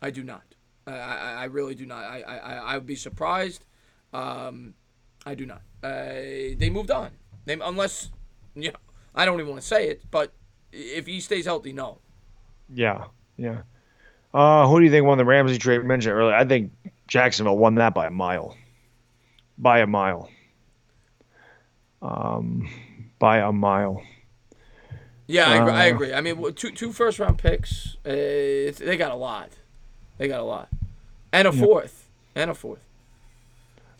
I do not. I really do not. I would be surprised. I do not. They moved on. Unless, I don't even want to say it, but if he stays healthy, no. Yeah. Who do you think won the Ramsey trade? We mentioned earlier. I think Jacksonville won that by a mile. By a mile. Yeah, I agree. I mean, two first-round picks, they got a lot. And a fourth.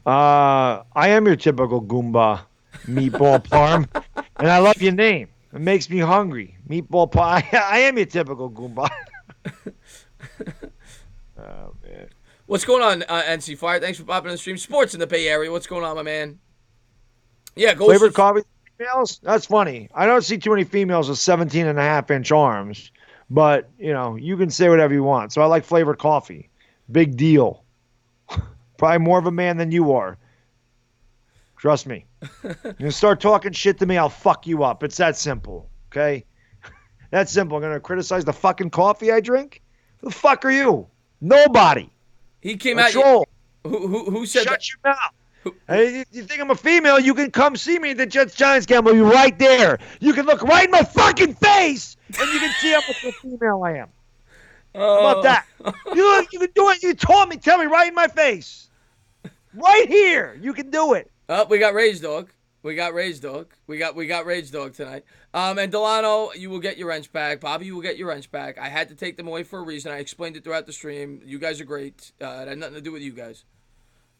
I am your typical Goomba, Meatball Parm, and I love your name. It makes me hungry. Meatball Parm. I am your typical Goomba. Oh, man. What's going on, NC Fire? Thanks for popping on the stream. Sports in the Bay Area. What's going on, my man? Yeah, go. Flavored coffee females? That's funny. I don't see too many females with 17.5-inch arms, but, you can say whatever you want. So I like flavored coffee. Big deal. Probably more of a man than you are. Trust me. You start talking shit to me, I'll fuck you up. It's that simple, okay? That's simple. I'm going to criticize the fucking coffee I drink? Who the fuck are you? Nobody. He came Control. out. Who said Shut that? your mouth. Hey, you think I'm a female, you can come see me at the Jets-Giants game. I'll be right there. You can look right in my fucking face, and you can see how much of a female I am. How about that? You can do it. You told me. Tell me right in my face. Right here. You can do it. Oh, we got Rage Dog. We got Rage Dog tonight. And Delano, you will get your wrench back. Bobby, you will get your wrench back. I had to take them away for a reason. I explained it throughout the stream. You guys are great. It had nothing to do with you guys.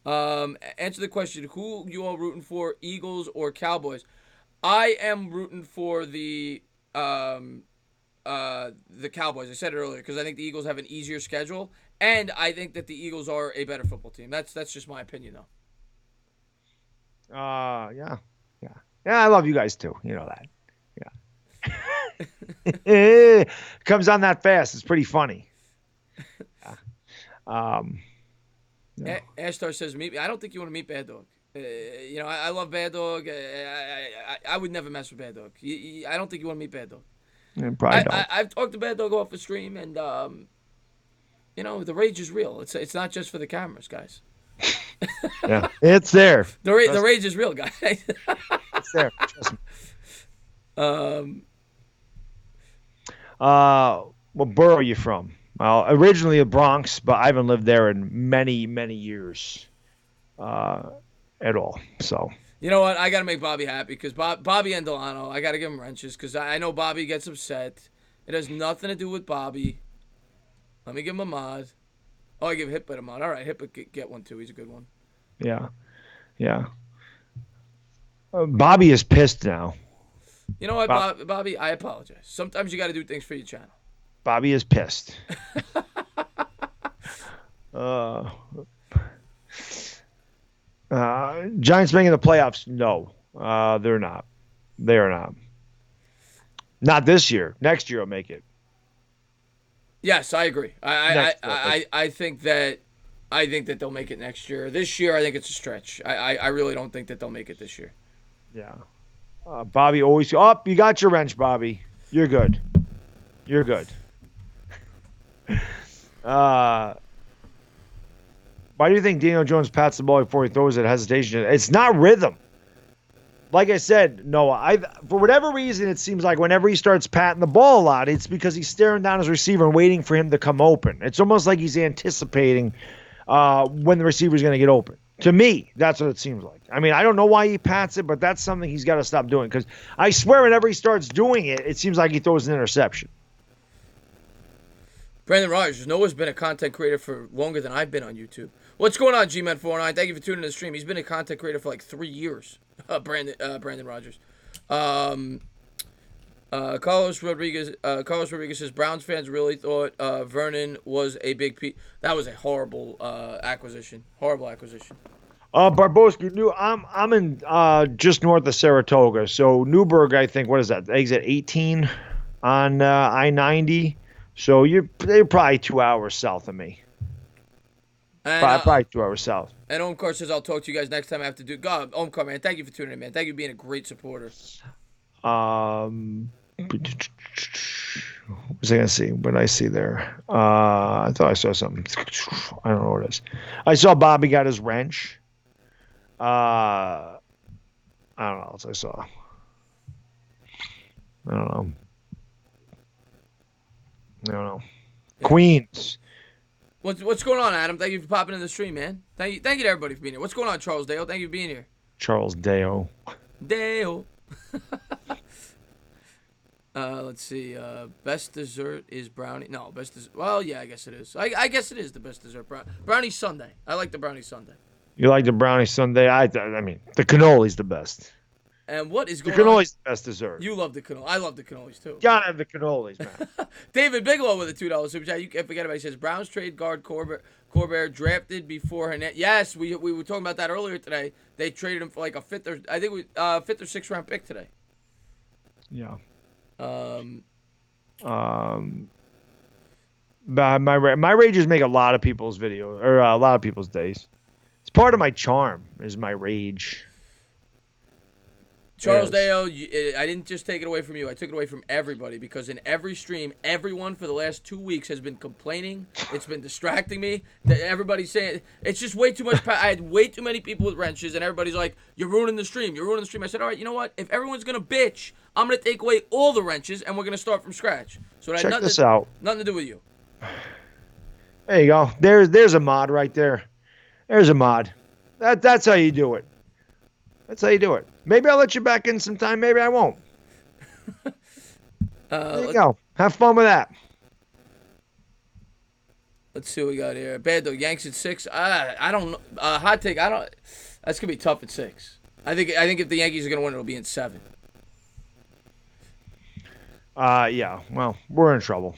Answer the question. Who you all rooting for, Eagles or Cowboys? I am rooting for the Cowboys. I said it earlier because I think the Eagles have an easier schedule, and I think that the Eagles are a better football team. That's just my opinion, though. Yeah, I love you guys too. You know that. Yeah. Comes on that fast. It's pretty funny. Yeah. No. Ashtar says, "Meet me." I don't think you want to meet Bad Dog. I love Bad Dog. I would never mess with Bad Dog. I don't think you want to meet Bad Dog. Probably don't. I've talked to Bad Dog off the stream, and the rage is real. It's not just for the cameras, guys. Yeah, it's there. The rage is real, guys. It's there. Trust me. What borough are you from? Well, originally the Bronx, but I haven't lived there in many, many years at all. So. You know what? I got to make Bobby happy because Bobby and Delano, I got to give him wrenches because I know Bobby gets upset. It has nothing to do with Bobby. Let me give him a mod. Oh, I give Hippo a mod. All right, Hippo get one too. He's a good one. Yeah. Yeah. Bobby is pissed now. You know what, Bobby? I apologize. Sometimes you got to do things for your channel. Bobby is pissed. Giants making the playoffs? No, they're not. They are not. Not this year. Next year will make it. Yes, I agree. I think that they'll make it next year. This year, I think it's a stretch. I really don't think that they'll make it this year. Yeah. Bobby always. Oh, you got your wrench, Bobby. You're good. You're good. Why do you think Daniel Jones pats the ball before he throws it? Hesitation. It's not rhythm. Like I said, Noah, for whatever reason, it seems like whenever he starts patting the ball a lot, it's because he's staring down his receiver and waiting for him to come open. It's almost like he's anticipating when the receiver's going to get open. To me, that's what it seems like. I mean, I don't know why he pats it, but that's something he's got to stop doing because I swear whenever he starts doing it, it seems like he throws an interception. Brandon Rogers, Noah's been a content creator for longer than I've been on YouTube. What's going on, Gman49? Thank you for tuning in to the stream. He's been a content creator for like 3 years. Brandon Rogers. Carlos Rodriguez says Browns fans really thought Vernon was a big piece. That was a horrible acquisition. Horrible acquisition. Barboski, I'm in just north of Saratoga. So Newburgh, I think, what is that? Exit 18 on I-90. So they're probably 2 hours south of me. And, probably 2 hours south. And Omkar says, I'll talk to you guys next time I have to do. God, Omkar, man, thank you for tuning in, man. Thank you for being a great supporter. What was I going to see? What did I see there? I thought I saw something. I don't know what it is. I saw Bobby got his wrench. I don't know what else I saw. I don't know. Yeah. Queens. What's going on, Adam? Thank you for popping in the stream, man. Thank you to everybody for being here. What's going on, Charles Dale? Thank you for being here. Charles Dale. Let's see. Best dessert is brownie. No, best dessert. Well, yeah, I guess it is. I guess it is the best dessert. Brownie sundae. I like the brownie sundae. You like the brownie sundae? I mean, the cannoli's the best. And what is going on? The cannoli's the best dessert. You love the cannoli. I love the cannolis, too. Gotta have the cannolis, man. David Bigelow with a $2 super chat. You can't forget about it. He says, Browns trade guard Corbett drafted before Hernandez. Yes, we were talking about that earlier today. They traded him for like a fifth or sixth round pick today. Yeah. My rages make a lot of people's videos or a lot of people's days. It's part of my charm is my rage. Charles Dale, I didn't just take it away from you. I took it away from everybody because in every stream, everyone for the last 2 weeks has been complaining. It's been distracting me. Everybody's saying it's just way too much. I had way too many people with wrenches, and everybody's like, "You're ruining the stream. You're ruining the stream." I said, "All right, you know what? If everyone's gonna bitch, I'm gonna take away all the wrenches, and we're gonna start from scratch." So that check this out. Nothing to do with you. There you go. There's a mod right there. There's a mod. That's how you do it. That's how you do it. Maybe I'll let you back in sometime. Maybe I won't. There you go. Have fun with that. Let's see what we got here. Baddog Yanks at 6. I don't know. Hot take. I don't. That's gonna be tough at 6. I think if the Yankees are gonna win, it'll be in 7. Yeah. Well, we're in trouble.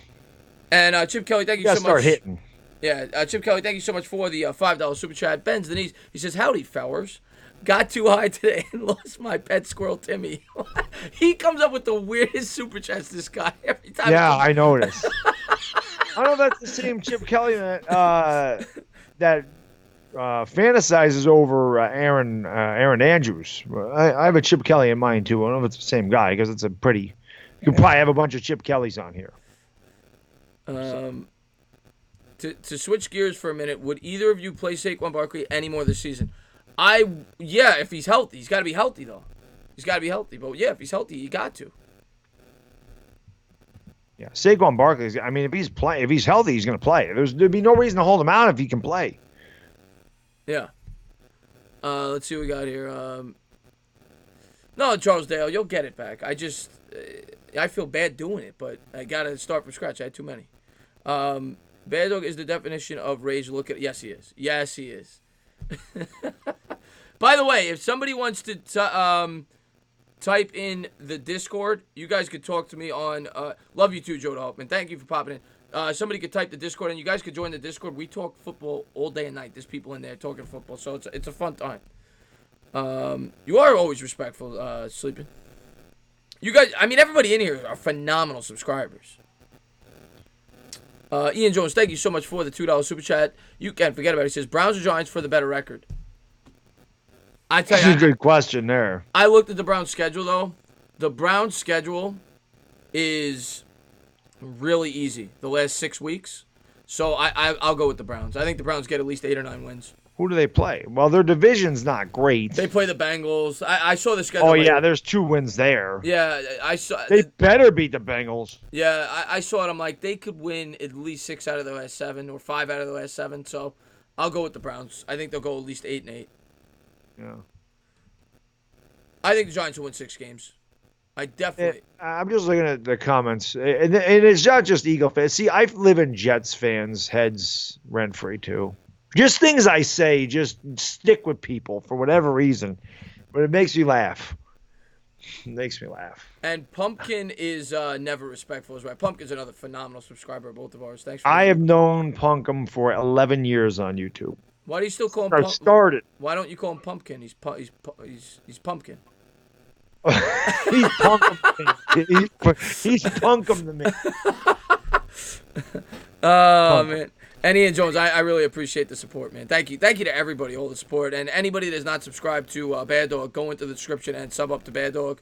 And Chip Kelly, thank you so much. Start hitting. Yeah, Chip Kelly, thank you so much for the $5 super chat. Bends the knees. He says, "Howdy, fellers. Got too high today and lost my pet squirrel, Timmy." He comes up with the weirdest super chats, this guy, every time. Yeah, I noticed. I don't know if that's the same Chip Kelly that fantasizes over Aaron Andrews. I have a Chip Kelly in mind, too. I don't know if it's the same guy because it's a pretty... You can probably have a bunch of Chip Kellys on here. To switch gears for a minute, would either of you play Saquon Barkley any more this season? Yeah, if he's healthy. He's got to be healthy, though. He's got to be healthy. But, yeah, if he's healthy, you got to. Yeah, Saquon Barkley. I mean, if he's healthy, he's going to play. There'd be no reason to hold him out if he can play. Yeah. Let's see what we got here. No, Charles Dale, you'll get it back. I feel bad doing it, but I got to start from scratch. I had too many. Baddog is the definition of rage. Look at it. Yes, he is. Yes, he is. By the way, if somebody wants to type in the Discord, you guys could talk to me on. Love you too, Joe Hoffman. Thank you for popping in. Somebody could type the Discord, and you guys could join the Discord. We talk football all day and night. There's people in there talking football, so it's a fun time. You are always respectful, Sleeping. You guys, I mean, everybody in here are phenomenal subscribers. Ian Jones, thank you so much for the $2 super chat. You can't forget about it. He says, Browns or Giants for the better record? I tell you, That's a good question there. I looked at the Browns schedule, though. The Browns schedule is really easy the last 6 weeks. So I'll go with the Browns. I think the Browns get at least 8 or 9 wins. Who do they play? Well, their division's not great. They play the Bengals. I saw the schedule. Oh, yeah, there's 2 wins there. Yeah, I saw. They better beat the Bengals. Yeah, I saw it. I'm like, they could win at least 6 out of the last 7 or 5 out of the last 7. So I'll go with the Browns. I think they'll go at least 8-8. Yeah. I think the Giants will win 6 games. I definitely. I'm just looking at the comments, and it's not just Eagle fans. See, I live in Jets fans' heads rent-free, too. Just things I say just stick with people for whatever reason, but it makes me laugh. It makes me laugh. And Pumpkin is never respectful as well. Pumpkin's another phenomenal subscriber of both of ours. Thanks. I have known Punkum for 11 years on YouTube. Why do you still call him Pumpkin? Started. Why don't you call him Pumpkin? He's Pumpkin. He's Punkum. He's Punkum to me. Oh, man. And Ian Jones, I really appreciate the support, man. Thank you. Thank you to everybody, all the support. And anybody that's not subscribed to Bad Dog, go into the description and sub up to Bad Dog.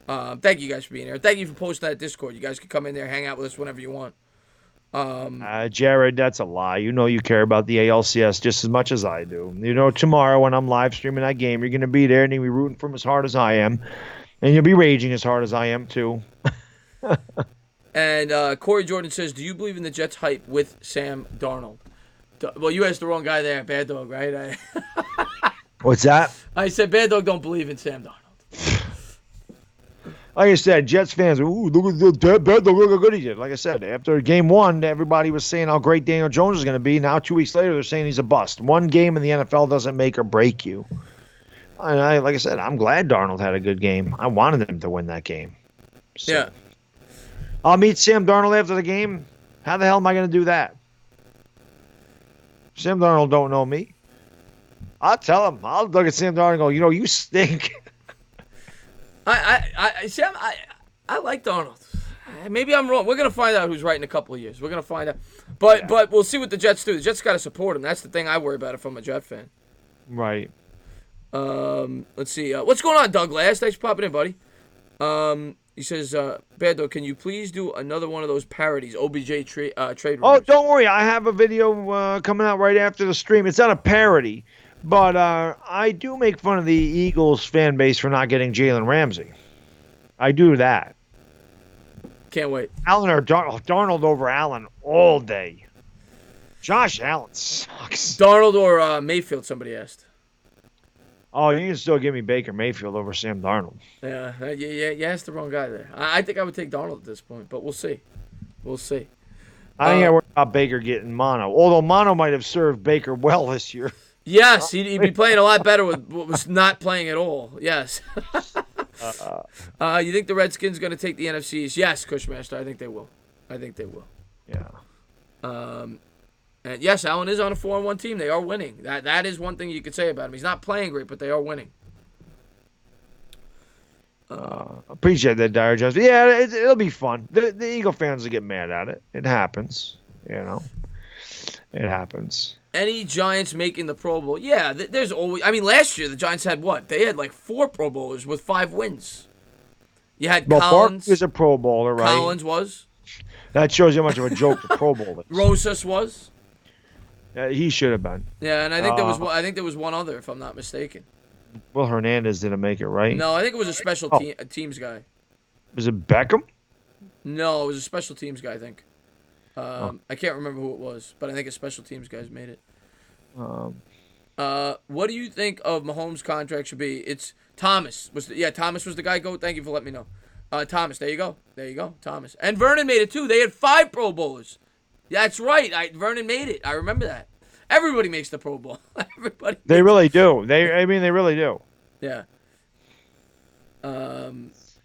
Thank you guys for being here. Thank you for posting that Discord. You guys can come in there, hang out with us whenever you want. Jared, that's a lie. You know you care about the ALCS just as much as I do. You know, tomorrow when I'm live streaming that game, you're going to be there and you'll be rooting for him as hard as I am. And you'll be raging as hard as I am, too. And Corey Jordan says, do you believe in the Jets hype with Sam Darnold? Well, you asked the wrong guy there, Bad Dog, right? What's that? I said Bad Dog don't believe in Sam Darnold. Like I said, Jets fans, ooh, look at Bad Dog, look how good he did. Like I said, after game 1, everybody was saying how great Daniel Jones is going to be. Now, 2 weeks later, they're saying he's a bust. One game in the NFL doesn't make or break you. And like I said, I'm glad Darnold had a good game. I wanted him to win that game. So. Yeah. I'll meet Sam Darnold after the game. How the hell am I going to do that? Sam Darnold don't know me. I'll tell him. I'll look at Sam Darnold and go, you know, you stink. Sam, I like Darnold. Maybe I'm wrong. We're going to find out who's right in a couple of years. We're going to find out. But we'll see what the Jets do. The Jets got to support him. That's the thing I worry about if I'm a Jet fan. Right. Let's see. What's going on, Doug Last? Thanks for popping in, buddy. He says, Bad Dog, can you please do another one of those parodies, OBJ trade rumors? Oh, don't worry. I have a video coming out right after the stream. It's not a parody, but I do make fun of the Eagles fan base for not getting Jalen Ramsey. I do that. Can't wait. Allen or Darnold over Allen all day. Josh Allen sucks. Darnold or Mayfield, somebody asked. Oh, you can still give me Baker Mayfield over Sam Darnold. Yeah, you asked the wrong guy there. I think I would take Darnold at this point, but we'll see. We'll see. I think I worry about Baker getting mono, although mono might have served Baker well this year. Yes, he'd be playing a lot better with what was not playing at all. Yes. You think the Redskins going to take the NFC East? Yes, Cushmaster. I think they will. Yeah. And yes, Allen is on a 4-1 team. They are winning. That is one thing you could say about him. He's not playing great, but they are winning. Appreciate that, Dire Jones. Yeah, it'll be fun. The Eagle fans will get mad at it. It happens. You know, it happens. Any Giants making the Pro Bowl? Yeah, there's always. I mean, last year the Giants had what? They had like 4 Pro Bowlers with 5 wins. You had Collins. Barkley is a Pro Bowler, right? Collins was. That shows you how much of a joke the Pro Bowl is. Rosas was. He should have been. Yeah, and I think there was one other, if I'm not mistaken. Will Hernandez didn't make it, right? No, I think it was a special teams guy. Was it Beckham? No, it was a special teams guy, I think. Oh. I can't remember who it was, but I think a special teams guys made it. Um, What do you think of Mahomes' contract should be? It's Thomas. Thomas was the guy. Thank you for letting me know. Thomas, there you go. Thomas. And Vernon made it too. They had 5 Pro Bowlers. That's right. Vernon made it. I remember that. Everybody makes the Pro Bowl. Everybody. They really do. They really do. Yeah.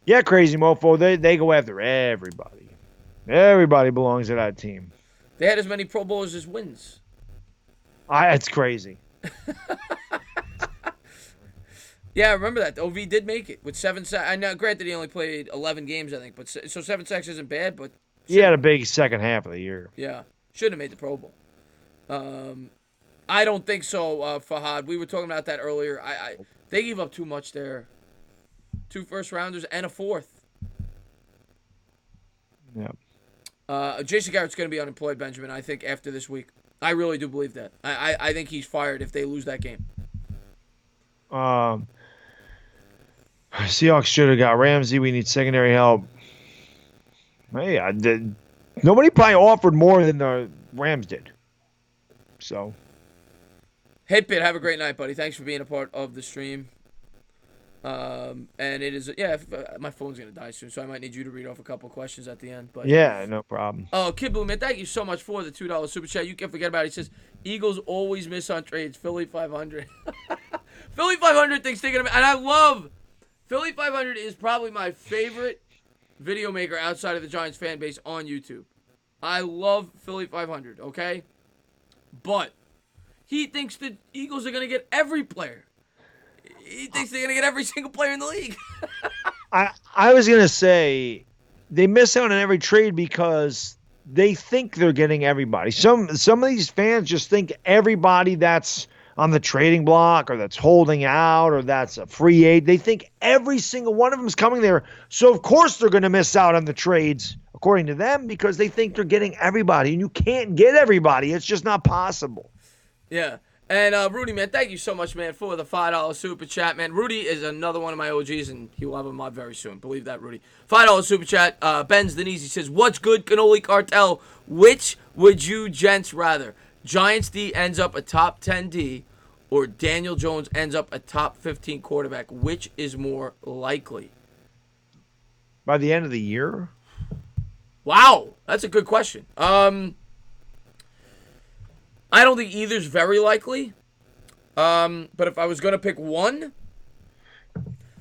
Yeah, crazy mofo. They go after everybody. Everybody belongs to that team. They had as many Pro Bowlers as wins. It's crazy. Yeah, I remember that. OV did make it with 7 sacks. I know, granted, he only played 11 games, I think, but so 7 sacks isn't bad. But he had a big second half of the year. Yeah, should have made the Pro Bowl. I don't think so, Fahad. We were talking about that earlier. They gave up too much there. 2 first-rounders and a 4th. Yeah. Jason Garrett's going to be unemployed, Benjamin, I think, after this week. I really do believe that. I think he's fired if they lose that game. Seahawks should have got Ramsey. We need secondary help. Hey, nobody probably offered more than the Rams did. So. Hitbit, have a great night, buddy. Thanks for being a part of the stream. And it is, my phone's going to die soon, so I might need you to read off a couple questions at the end. But yeah, no problem. Oh, Kid Blue, man, thank you so much for the $2 super chat. You can't forget about it. He says, Eagles always miss on trades. Philly 500. Philly 500 thinking of it. And I love Philly 500 is probably my favorite video maker outside of the Giants fan base on YouTube. I love Philly 500, okay? But he thinks the Eagles are going to get every player. He thinks they're going to get every single player in the league. I was going to say they miss out on every trade because they think they're getting everybody. Some of these fans just think everybody that's on the trading block or that's holding out or that's a free agent, they think every single one of them is coming there. So, of course, they're going to miss out on the trades, according to them, because they think they're getting everybody. And you can't get everybody. It's just not possible. Yeah. And Rudy, man, thank you so much, man, for the $5 super chat, man. Rudy is another one of my OGs, and he will have a mod very soon. Believe that, Rudy. $5 super chat. Ben's Denise says, "What's good, Cannoli Cartel? Which would you gents rather? Giants D ends up a top 10 D, or Daniel Jones ends up a top 15 quarterback? Which is more likely?" By the end of the year? Wow, that's a good question. I don't think either's very likely. But if I was going to pick one,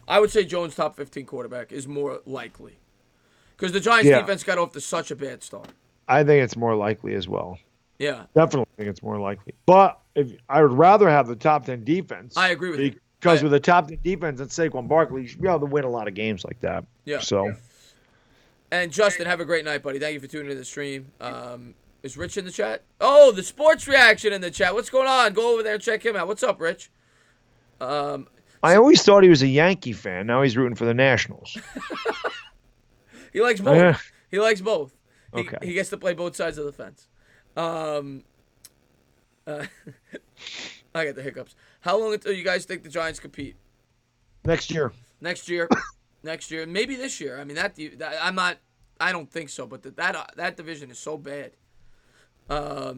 I would say Jones top 15 quarterback is more likely. Because the Giants defense got off to such a bad start. I think it's more likely as well. Yeah. Definitely think it's more likely. But if I would rather have the top 10 defense. I agree with you. Because with the top 10 defense and Saquon Barkley, you should be able to win a lot of games like that. Yeah. So. And Justin, have a great night, buddy. Thank you for tuning in to the stream. Is Rich in the chat? Oh, the sports reaction in the chat. What's going on? Go over there and check him out. What's up, Rich? I always thought he was a Yankee fan. Now he's rooting for the Nationals. He likes both. He likes both. Okay. He gets to play both sides of the fence. I got the hiccups. How long until you guys think the Giants compete? Next year. Next year. Maybe this year. I mean, I'm not. I don't think so. But that division is so bad. How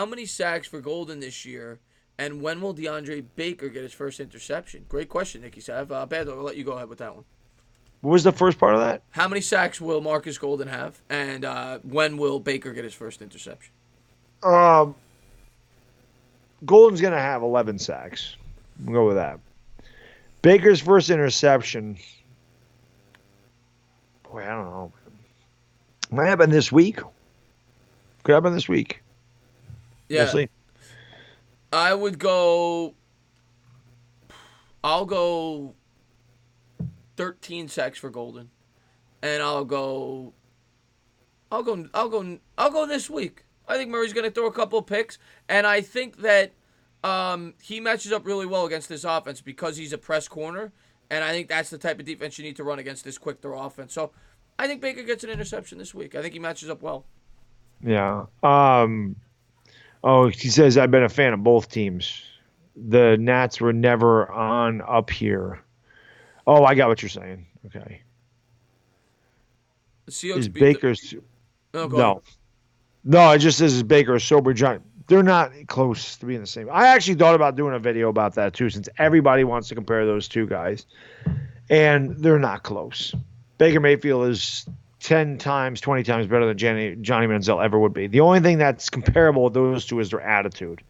many sacks for Golden this year? And when will DeAndre Baker get his first interception? Great question, Nicky Sav. Baddog, I'll let you go ahead with that one. What was the first part of that? How many sacks will Marcus Golden have? And when will Baker get his first interception? Golden's going to have 11 sacks. We'll go with that. Baker's first interception. Boy, I don't know. Might happen this week. Could happen this week. Yeah. We'll see. I'll go 13 sacks for Golden. And I'll go this week. I think Murray's going to throw a couple of picks, and I think that he matches up really well against this offense because he's a press corner, and I think that's the type of defense you need to run against this quick throw offense. So I think Baker gets an interception this week. I think he matches up well. Yeah. Oh, he says I've been a fan of both teams. The Nats were never on up here. Oh, I got what you're saying. Okay. The Seahawks Is beat the. Baker's Oh, go ahead. no. No, it just says is Baker a sober giant. They're not close to being the same. I actually thought about doing a video about that too, since everybody wants to compare those two guys. And they're not close. Baker Mayfield is 10 times, 20 times better than Johnny Manziel ever would be. The only thing that's comparable with those two is their attitude.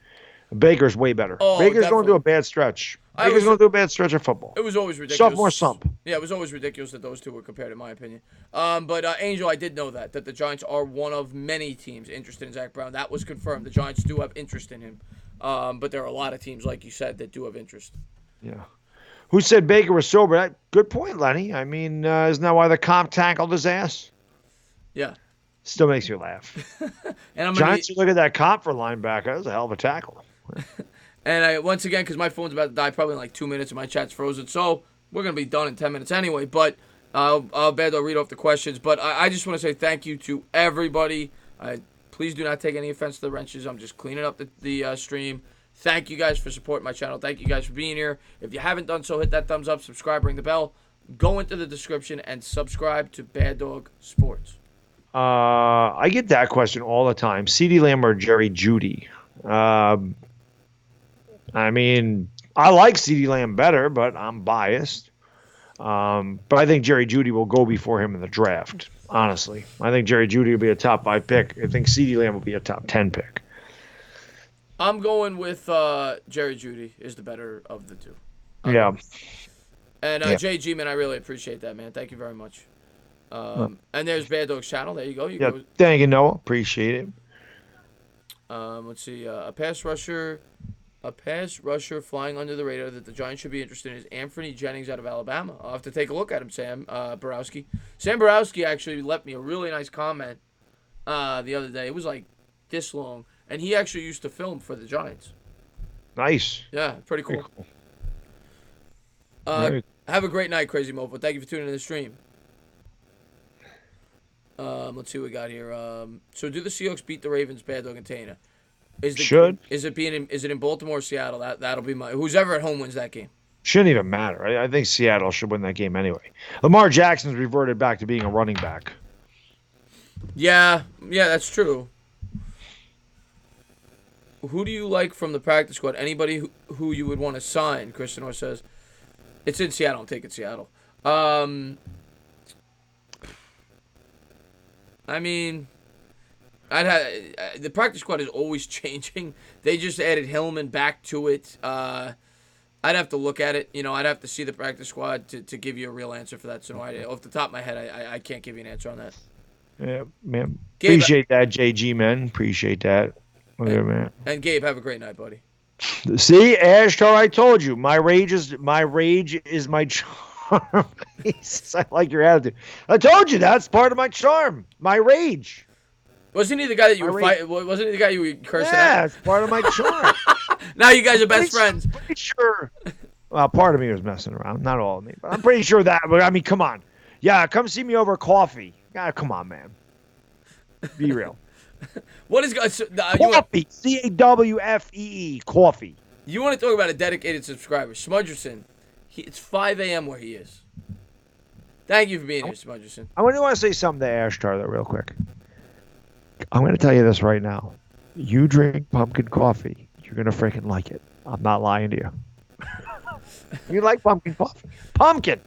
Baker's way better. Oh, Baker's definitely. going through a bad stretch. Baker's going through a bad stretch of football. It was always ridiculous. Sophomore slump. Yeah, it was always ridiculous that those two were compared, in my opinion. But Angel, I did know that the Giants are one of many teams interested in Zach Brown. That was confirmed. The Giants do have interest in him. But there are a lot of teams, like you said, that do have interest. Yeah. Who said Baker was sober? Good point, Lenny. I mean, isn't that why the comp tackled his ass? Yeah. Still makes me laugh. And Giants, look at that comp for linebacker. That was a hell of a tackle. And once again, because my phone's about to die probably in like 2 minutes and my chat's frozen, so we're going to be done in 10 minutes anyway. But I'll read off the questions. But I just want to say thank you to everybody. Please do not take any offense to the wrenches. I'm just cleaning up the stream. Thank you guys for supporting my channel. Thank you guys for being here. If you haven't done so, hit that thumbs up, subscribe, ring the bell. Go into the description and subscribe to Baddog Sports. I get that question all the time. CeeDee Lamb or Jerry Jeudy? I mean, I like CeeDee Lamb better, but I'm biased. But I think Jerry Jeudy will go before him in the draft, honestly. I think Jerry Jeudy will be a top 5 pick. I think CeeDee Lamb will be a top 10 pick. I'm going with Jerry Jeudy is the better of the two. Yeah. And JG, man, I really appreciate that, man. Thank you very much. And there's Bad Dog's channel. There you go. Yeah, thank you, Noah. Appreciate it. Let's see. A pass rusher flying under the radar that the Giants should be interested in is Anthony Jennings out of Alabama. I'll have to take a look at him, Sam Borowski. Sam Borowski actually left me a really nice comment the other day. It was like this long. And he actually used to film for the Giants. Nice. Yeah, pretty cool. Have a great night, Crazy Mofo. Thank you for tuning in the stream. Let's see what we got here. So do the Seahawks beat the Ravens, Bad Dog and Tana? Is it in Baltimore or Seattle? That'll be my. Who's ever at home wins that game. Shouldn't even matter. I think Seattle should win that game anyway. Lamar Jackson's reverted back to being a running back. Yeah, that's true. Who do you like from the practice squad? Anybody who you would want to sign? Christian says it's in Seattle. I'm taking Seattle. I mean, the practice squad is always changing. They just added Hillman back to it. I'd have to look at it. I'd have to see the practice squad to give you a real answer for that. So off the top of my head, I can't give you an answer on that. Yeah, man. Appreciate that, JG, man. Appreciate that. Okay, man. And Gabe, have a great night, buddy. See, Ashtar, I told you, my rage is my charm. I like your attitude. I told you that's part of my charm. My rage. Wasn't he the guy that you were fighting? Wasn't he the guy you were cursing at? Yeah, it's part of my charm. Now you guys are best friends. Pretty sure. Well, part of me was messing around. Not all of me, but I'm pretty sure that. But I mean, come on. Yeah, come see me over coffee. Yeah, come on, man. Be real. What is coffee? CAWFEE. Coffee. You want to talk about a dedicated subscriber, Smudgerson? It's 5 a.m. where he is. Thank you for being here, Smudgerson. I want to say something to Ashtar, though, real quick. I'm going to tell you this right now. You drink pumpkin coffee, you're going to freaking like it. I'm not lying to you. You like pumpkin coffee? Pumpkin!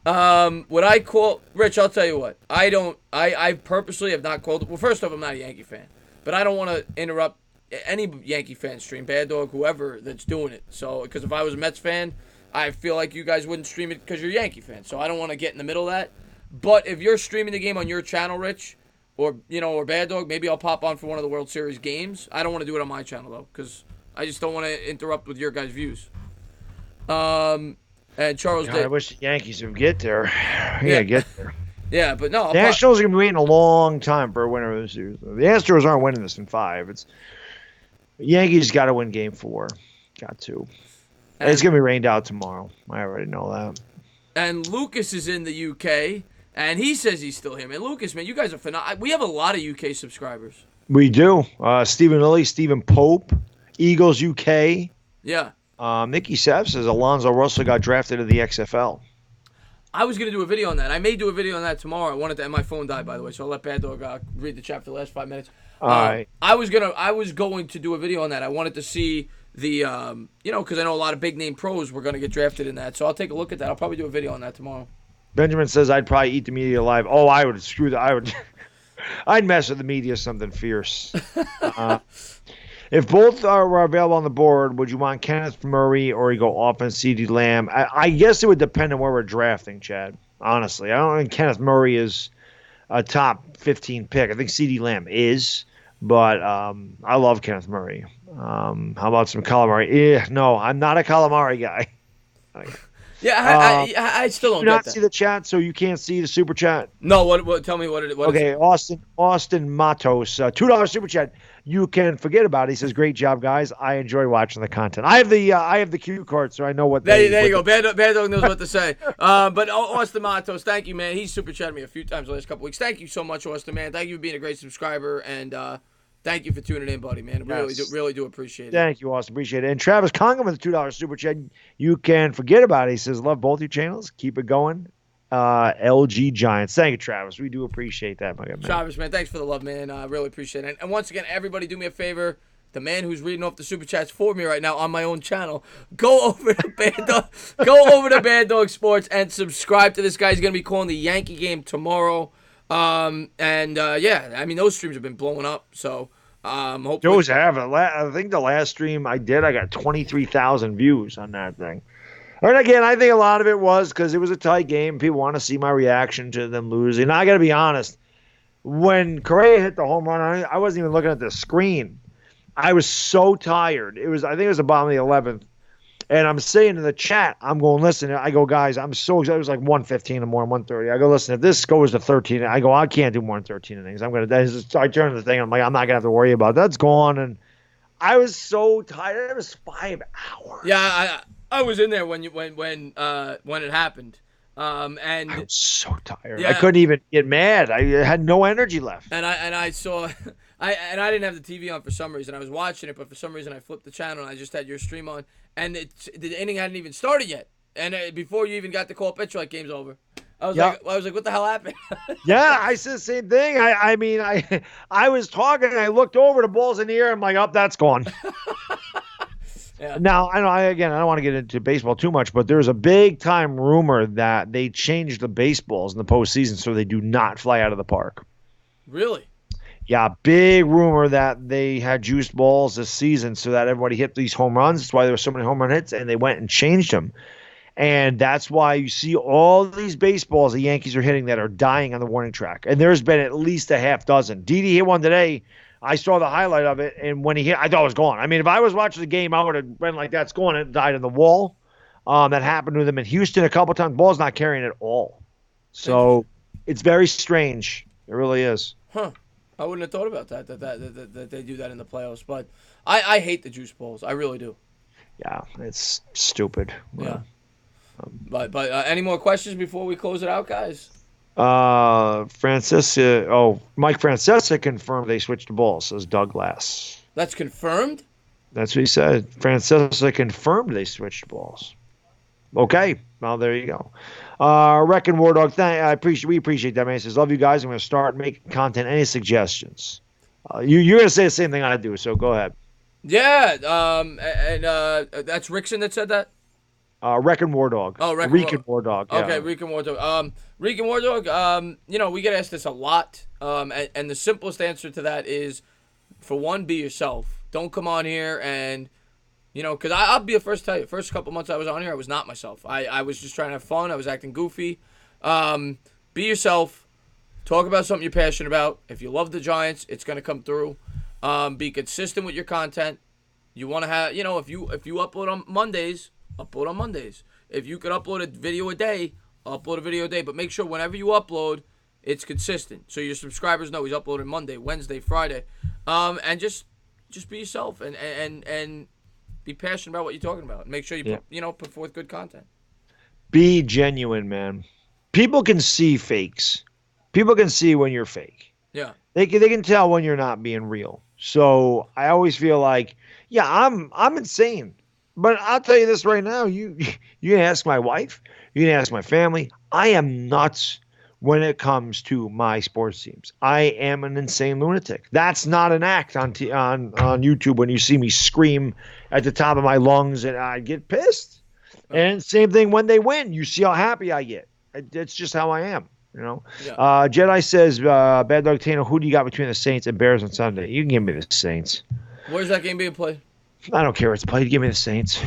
What I call Rich, I'll tell you what. I purposely have not called it. Well, first off, I'm not a Yankee fan, but I don't want to interrupt any Yankee fan stream, Bad Dog, whoever that's doing it. So, because if I was a Mets fan, I feel like you guys wouldn't stream it because you're a Yankee fan. So I don't want to get in the middle of that. But if you're streaming the game on your channel, Rich, or Bad Dog, maybe I'll pop on for one of the World Series games. I don't want to do it on my channel though, because I just don't want to interrupt with your guys' views. And Charles God, I wish the Yankees would get there. Get there. Yeah, but no. The Nationals are going to be waiting a long time for a winner of the series. The Astros aren't winning this in 5. It's Yankees got to win Game 4. Got to. And it's going to be rained out tomorrow. I already know that. And Lucas is in the UK, and he says he's still here. Man, Lucas, man, you guys are phenomenal. We have a lot of UK subscribers. We do. Stephen Lilly, Stephen Pope, Eagles UK. Yeah. Nikki Sapp says Alonzo Russell got drafted to the XFL. I was going to do a video on that. I may do a video on that tomorrow. I wanted to, and my phone died, by the way, so I'll let Baddog read the chat for the last 5 minutes. All right. I was going to do a video on that. I wanted to see the, because I know a lot of big name pros were going to get drafted in that, so I'll take a look at that. I'll probably do a video on that tomorrow. Benjamin says I'd probably eat the media alive. Oh, I would screw that. I would. I'd mess with the media something fierce. If both are available on the board, would you want Kenneth Murray or you go offense CeeDee Lamb? I guess it would depend on where we're drafting, Chad. Honestly, I don't think Kenneth Murray is a top 15 pick. I think CeeDee Lamb is, but I love Kenneth Murray. How about some calamari? No, I'm not a calamari guy. Yeah, I still don't do you not get that. see the chat, so you can't see the super chat? No, what? Tell me what it. What Okay, Austin Matos, $2 super chat. You can forget about it. He says, "Great job, guys. I enjoy watching the content. I have the cue card, so I know what." There you go. Bad Dog knows what to say. But Austin Matos, thank you, man. He's super chatted me a few times the last couple weeks. Thank you so much, Austin, man. Thank you for being a great subscriber, and thank you for tuning in, buddy, man. Really do appreciate it. Thank you, Austin. Appreciate it. And Travis Congan with a $2 super chat. You can forget about it. He says, "Love both your channels. Keep it going." LG Giants. Thank you, Travis. We do appreciate that, my good man. Travis, man, thanks for the love, man. I really appreciate it. And once again, everybody do me a favor. The man who's reading off the super chats for me right now on my own channel, go over to Bad Dog Sports and subscribe to this guy. He's going to be calling the Yankee game tomorrow. Yeah, I mean, those streams have been blowing up. So, hopefully. Those have. I think the last stream I did, I got 23,000 views on that thing. And again, I think a lot of it was because it was a tight game. People want to see my reaction to them losing. And I got to be honest, when Correa hit the home run, I wasn't even looking at the screen. I was so tired. I think it was the bottom of the 11th. And I'm saying in the chat, I'm going, listen, I go, guys, I'm so excited. It was like 1:15 in the morning, 1:30. I go, listen, if this goes to 13, I go, I can't do more than 13 innings. I turn the thing, I'm like, I'm not going to have to worry about it. That's gone. And I was so tired. It was 5 hours. Yeah, I was in there when it happened, and I was so tired. Yeah. I couldn't even get mad. I had no energy left. And I saw, I didn't have the TV on for some reason. I was watching it, but for some reason I flipped the channel and I just had your stream on, and the inning hadn't even started yet, and before you even got the call pitch, like game's over. I was like, what the hell happened? Yeah, I said the same thing. I was talking and I looked over, the ball's in the air. I'm like, oh, that's gone. Yeah. Now, I don't want to get into baseball too much, but there's a big-time rumor that they changed the baseballs in the postseason so they do not fly out of the park. Really? Yeah, big rumor that they had juiced balls this season so that everybody hit these home runs. That's why there were so many home run hits, and they went and changed them. And that's why you see all these baseballs the Yankees are hitting that are dying on the warning track. And there's been at least a half dozen. Didi hit one today. I saw the highlight of it, and when he hit, I thought it was gone. I mean, if I was watching the game, I would have been like, that's gone. It died in the wall. That happened to them in Houston a couple times. Ball's not carrying at all. So it's very strange. It really is. Huh. I wouldn't have thought about that they do that in the playoffs. But I hate the juice balls. I really do. Yeah, it's stupid. Yeah. But any more questions before we close it out, guys? Mike Francesa confirmed they switched the ball, says Doug Lass. That's confirmed? That's what he said. Francesa confirmed they switched balls. Okay, well, there you go. Reckon War Dog, we appreciate that, man. He says, love you guys. I'm going to start making content. Any suggestions? You're going to say the same thing I do, so go ahead. Yeah, that's Rickson that said that? Reckon War Dog. Oh, Reckon War Dog. Yeah. Okay, Reckon War Dog. Reckon War Dog, we get asked this a lot. And the simplest answer to that is, for one, be yourself. Don't come on here and, because I'll be the first to tell you, first couple months I was on here, I was not myself. I was just trying to have fun. I was acting goofy. Be yourself. Talk about something you're passionate about. If you love the Giants, it's going to come through. Be consistent with your content. You want to have, if you upload on Mondays, upload on Mondays. If you could upload a video a day, upload a video a day. But make sure whenever you upload, it's consistent. So your subscribers know he's uploading Monday, Wednesday, Friday. And just be yourself and be passionate about what you're talking about. Make sure you put forth good content. Be genuine, man. People can see fakes. People can see when you're fake. Yeah. They can tell when you're not being real. So I always feel like, yeah, I'm insane. But I'll tell you this right now, you can ask my wife, you can ask my family. I am nuts when it comes to my sports teams. I am an insane lunatic. That's not an act on YouTube when you see me scream at the top of my lungs and I get pissed. And same thing when they win. You see how happy I get. It's just how I am. Yeah. Jedi says, Bad Dog Tano, who do you got between the Saints and Bears on Sunday? You can give me the Saints. Where's that game being played? I don't care where it's played. Give me the Saints.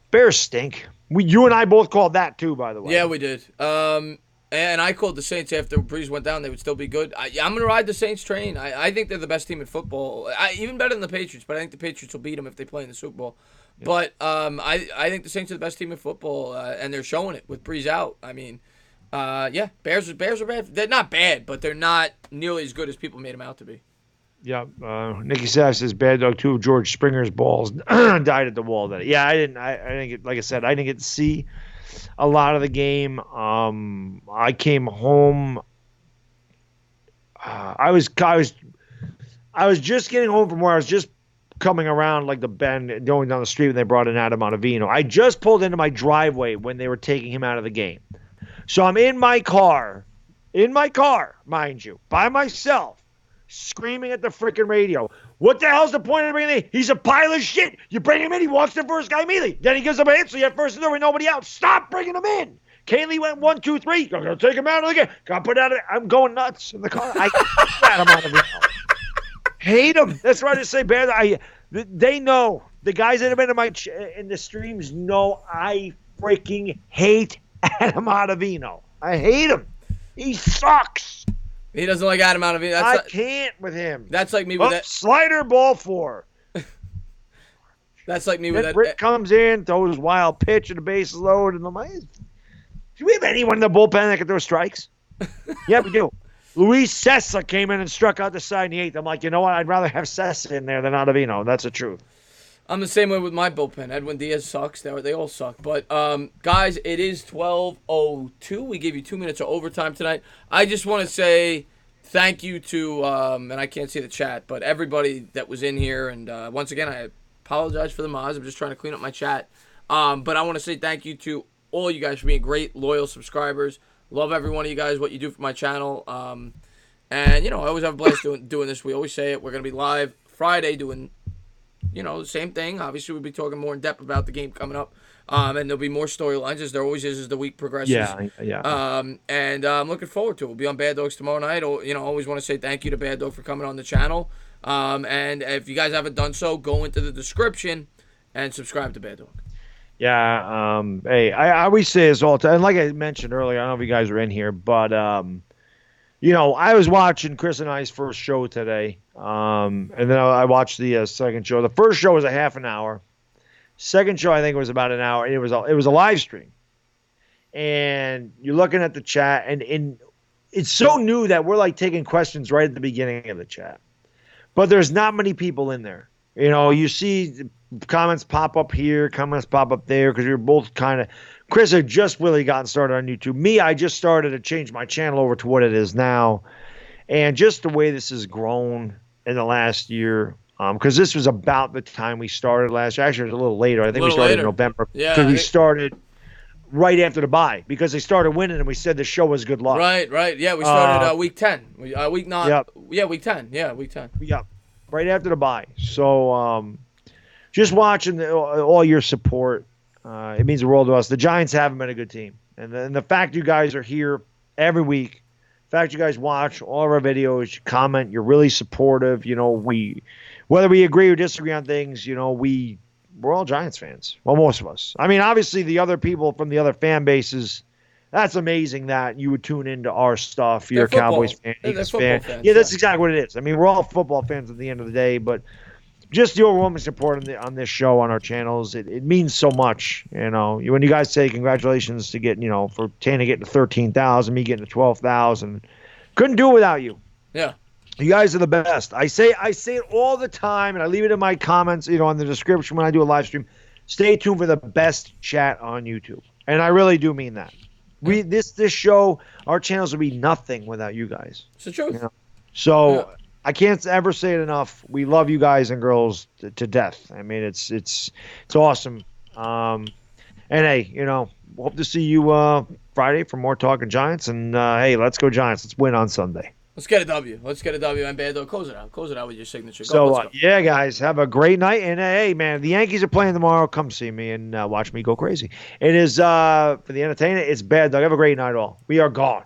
Bears stink. You and I both called that too, by the way. Yeah, we did. And I called the Saints after Breeze went down. They would still be good. I'm going to ride the Saints train. I think they're the best team in football. Even better than the Patriots, but I think the Patriots will beat them if they play in the Super Bowl. Yeah. But I think the Saints are the best team in football, and they're showing it with Breeze out. I mean, yeah, Bears are bad. They're not bad, but they're not nearly as good as people made them out to be. Yeah, Nikki Sass says Bad Dog, two of George Springer's balls died at the wall. Yeah, I didn't get, like I said, I didn't get to see a lot of the game. I came home. I was just getting home from where I was just coming around like the bend and going down the street when they brought in Adam Ottavino. I just pulled into my driveway when they were taking him out of the game. So I'm in my car, mind you, by myself, screaming at the freaking radio. What the hell's the point of bringing him in? He's a pile of shit. You bring him in, he walks the first guy immediately. Then he gives him a hit, so you have first and third with nobody out. Stop bringing him in. Kaylee went 1, 2, 3. I'm going to take him out of the game. Got put out of it. I'm going nuts in the car. I hate him out of it. Hate him. That's why I just say bad. They know. The guys that have been in the streams know I freaking hate Adam Ottavino. I hate him. He sucks. He doesn't like Adam Ottavino. I can't with him. That's like me with that. Slider ball 4. That's like me with that. Britt comes in, throws wild pitch, and the base is loaded. And I'm like, do we have anyone in the bullpen that can throw strikes? Yeah, we do. Luis Sessa came in and struck out the side in the 8th. I'm like, you know what? I'd rather have Sessa in there than Ottavino. That's the truth. I'm the same way with my bullpen. Edwin Diaz sucks. They all suck. But, guys, it is 12:02. We gave you 2 minutes of overtime tonight. I just want to say thank you to, and I can't see the chat, but everybody that was in here. And once again, I apologize for the mods. I'm just trying to clean up my chat. But I want to say thank you to all you guys for being great, loyal subscribers. Love every one of you guys, what you do for my channel. And, I always have a blast doing this. We always say it. We're going to be live Friday doing the same thing. Obviously, we'll be talking more in depth about the game coming up. And there'll be more storylines, as there always is as the week progresses. Yeah. And I'm looking forward to it. We'll be on Bad Dogs tomorrow night. Always want to say thank you to Bad Dog for coming on the channel. And if you guys haven't done so, go into the description and subscribe to Bad Dog. Yeah. Hey, I always say this all the time. And like I mentioned earlier, I don't know if you guys are in here, but, I was watching Chris and I's first show today. And then I watched the second show. The first show was a half an hour. Second show, I think, was about an hour. It was a live stream. And you're looking at the chat, and it's so new that we're like taking questions right at the beginning of the chat. But there's not many people in there. You see comments pop up here, comments pop up there, because you're both kind of. Chris had just really gotten started on YouTube. Me, I just started to change my channel over to what it is now. And just the way this has grown in the last year, because this was about the time we started last year. Actually, it was a little later. I think we started in November. Yeah. Because we started right after the bye because they started winning, and we said the show was good luck. Right. Yeah, we started week 10. Week 9. Yep. Yeah, week 10. Yeah, week 10. Yeah, right after the bye. So just watching all your support, it means the world to us. The Giants haven't been a good team. And the fact you guys are here every week, the fact you guys watch all of our videos, you comment, you're really supportive. Whether we agree or disagree on things, we're all Giants fans. Well, most of us. I mean, obviously the other people from the other fan bases, that's amazing that you would tune into our stuff. You're a Cowboys fan, Eagles fan. Fans, yeah, that's exactly what it is. I mean, we're all football fans at the end of the day, but just the overwhelming support on this show, on our channels, it means so much. When you guys say congratulations to getting, for Tana getting to 13,000, me getting to 12,000, couldn't do it without you. Yeah. You guys are the best. I say it all the time, and I leave it in my comments, on the description when I do a live stream. Stay tuned for the best chat on YouTube, and I really do mean that. This show, our channels would be nothing without you guys. It's the truth. So I can't ever say it enough. We love you guys and girls to death. I mean, it's awesome. And hey, hope to see you Friday for more Talking Giants. And hey, let's go Giants. Let's win on Sunday. Let's get a W. Let's get a W. And Baddog, close it out. Close it out with your signature. Go, So, let's go. yeah, guys, have a great night. And, hey, man, the Yankees are playing tomorrow. Come see me and watch me go crazy. It is, for the entertainment, it's Baddog. Have a great night, all. We are gone.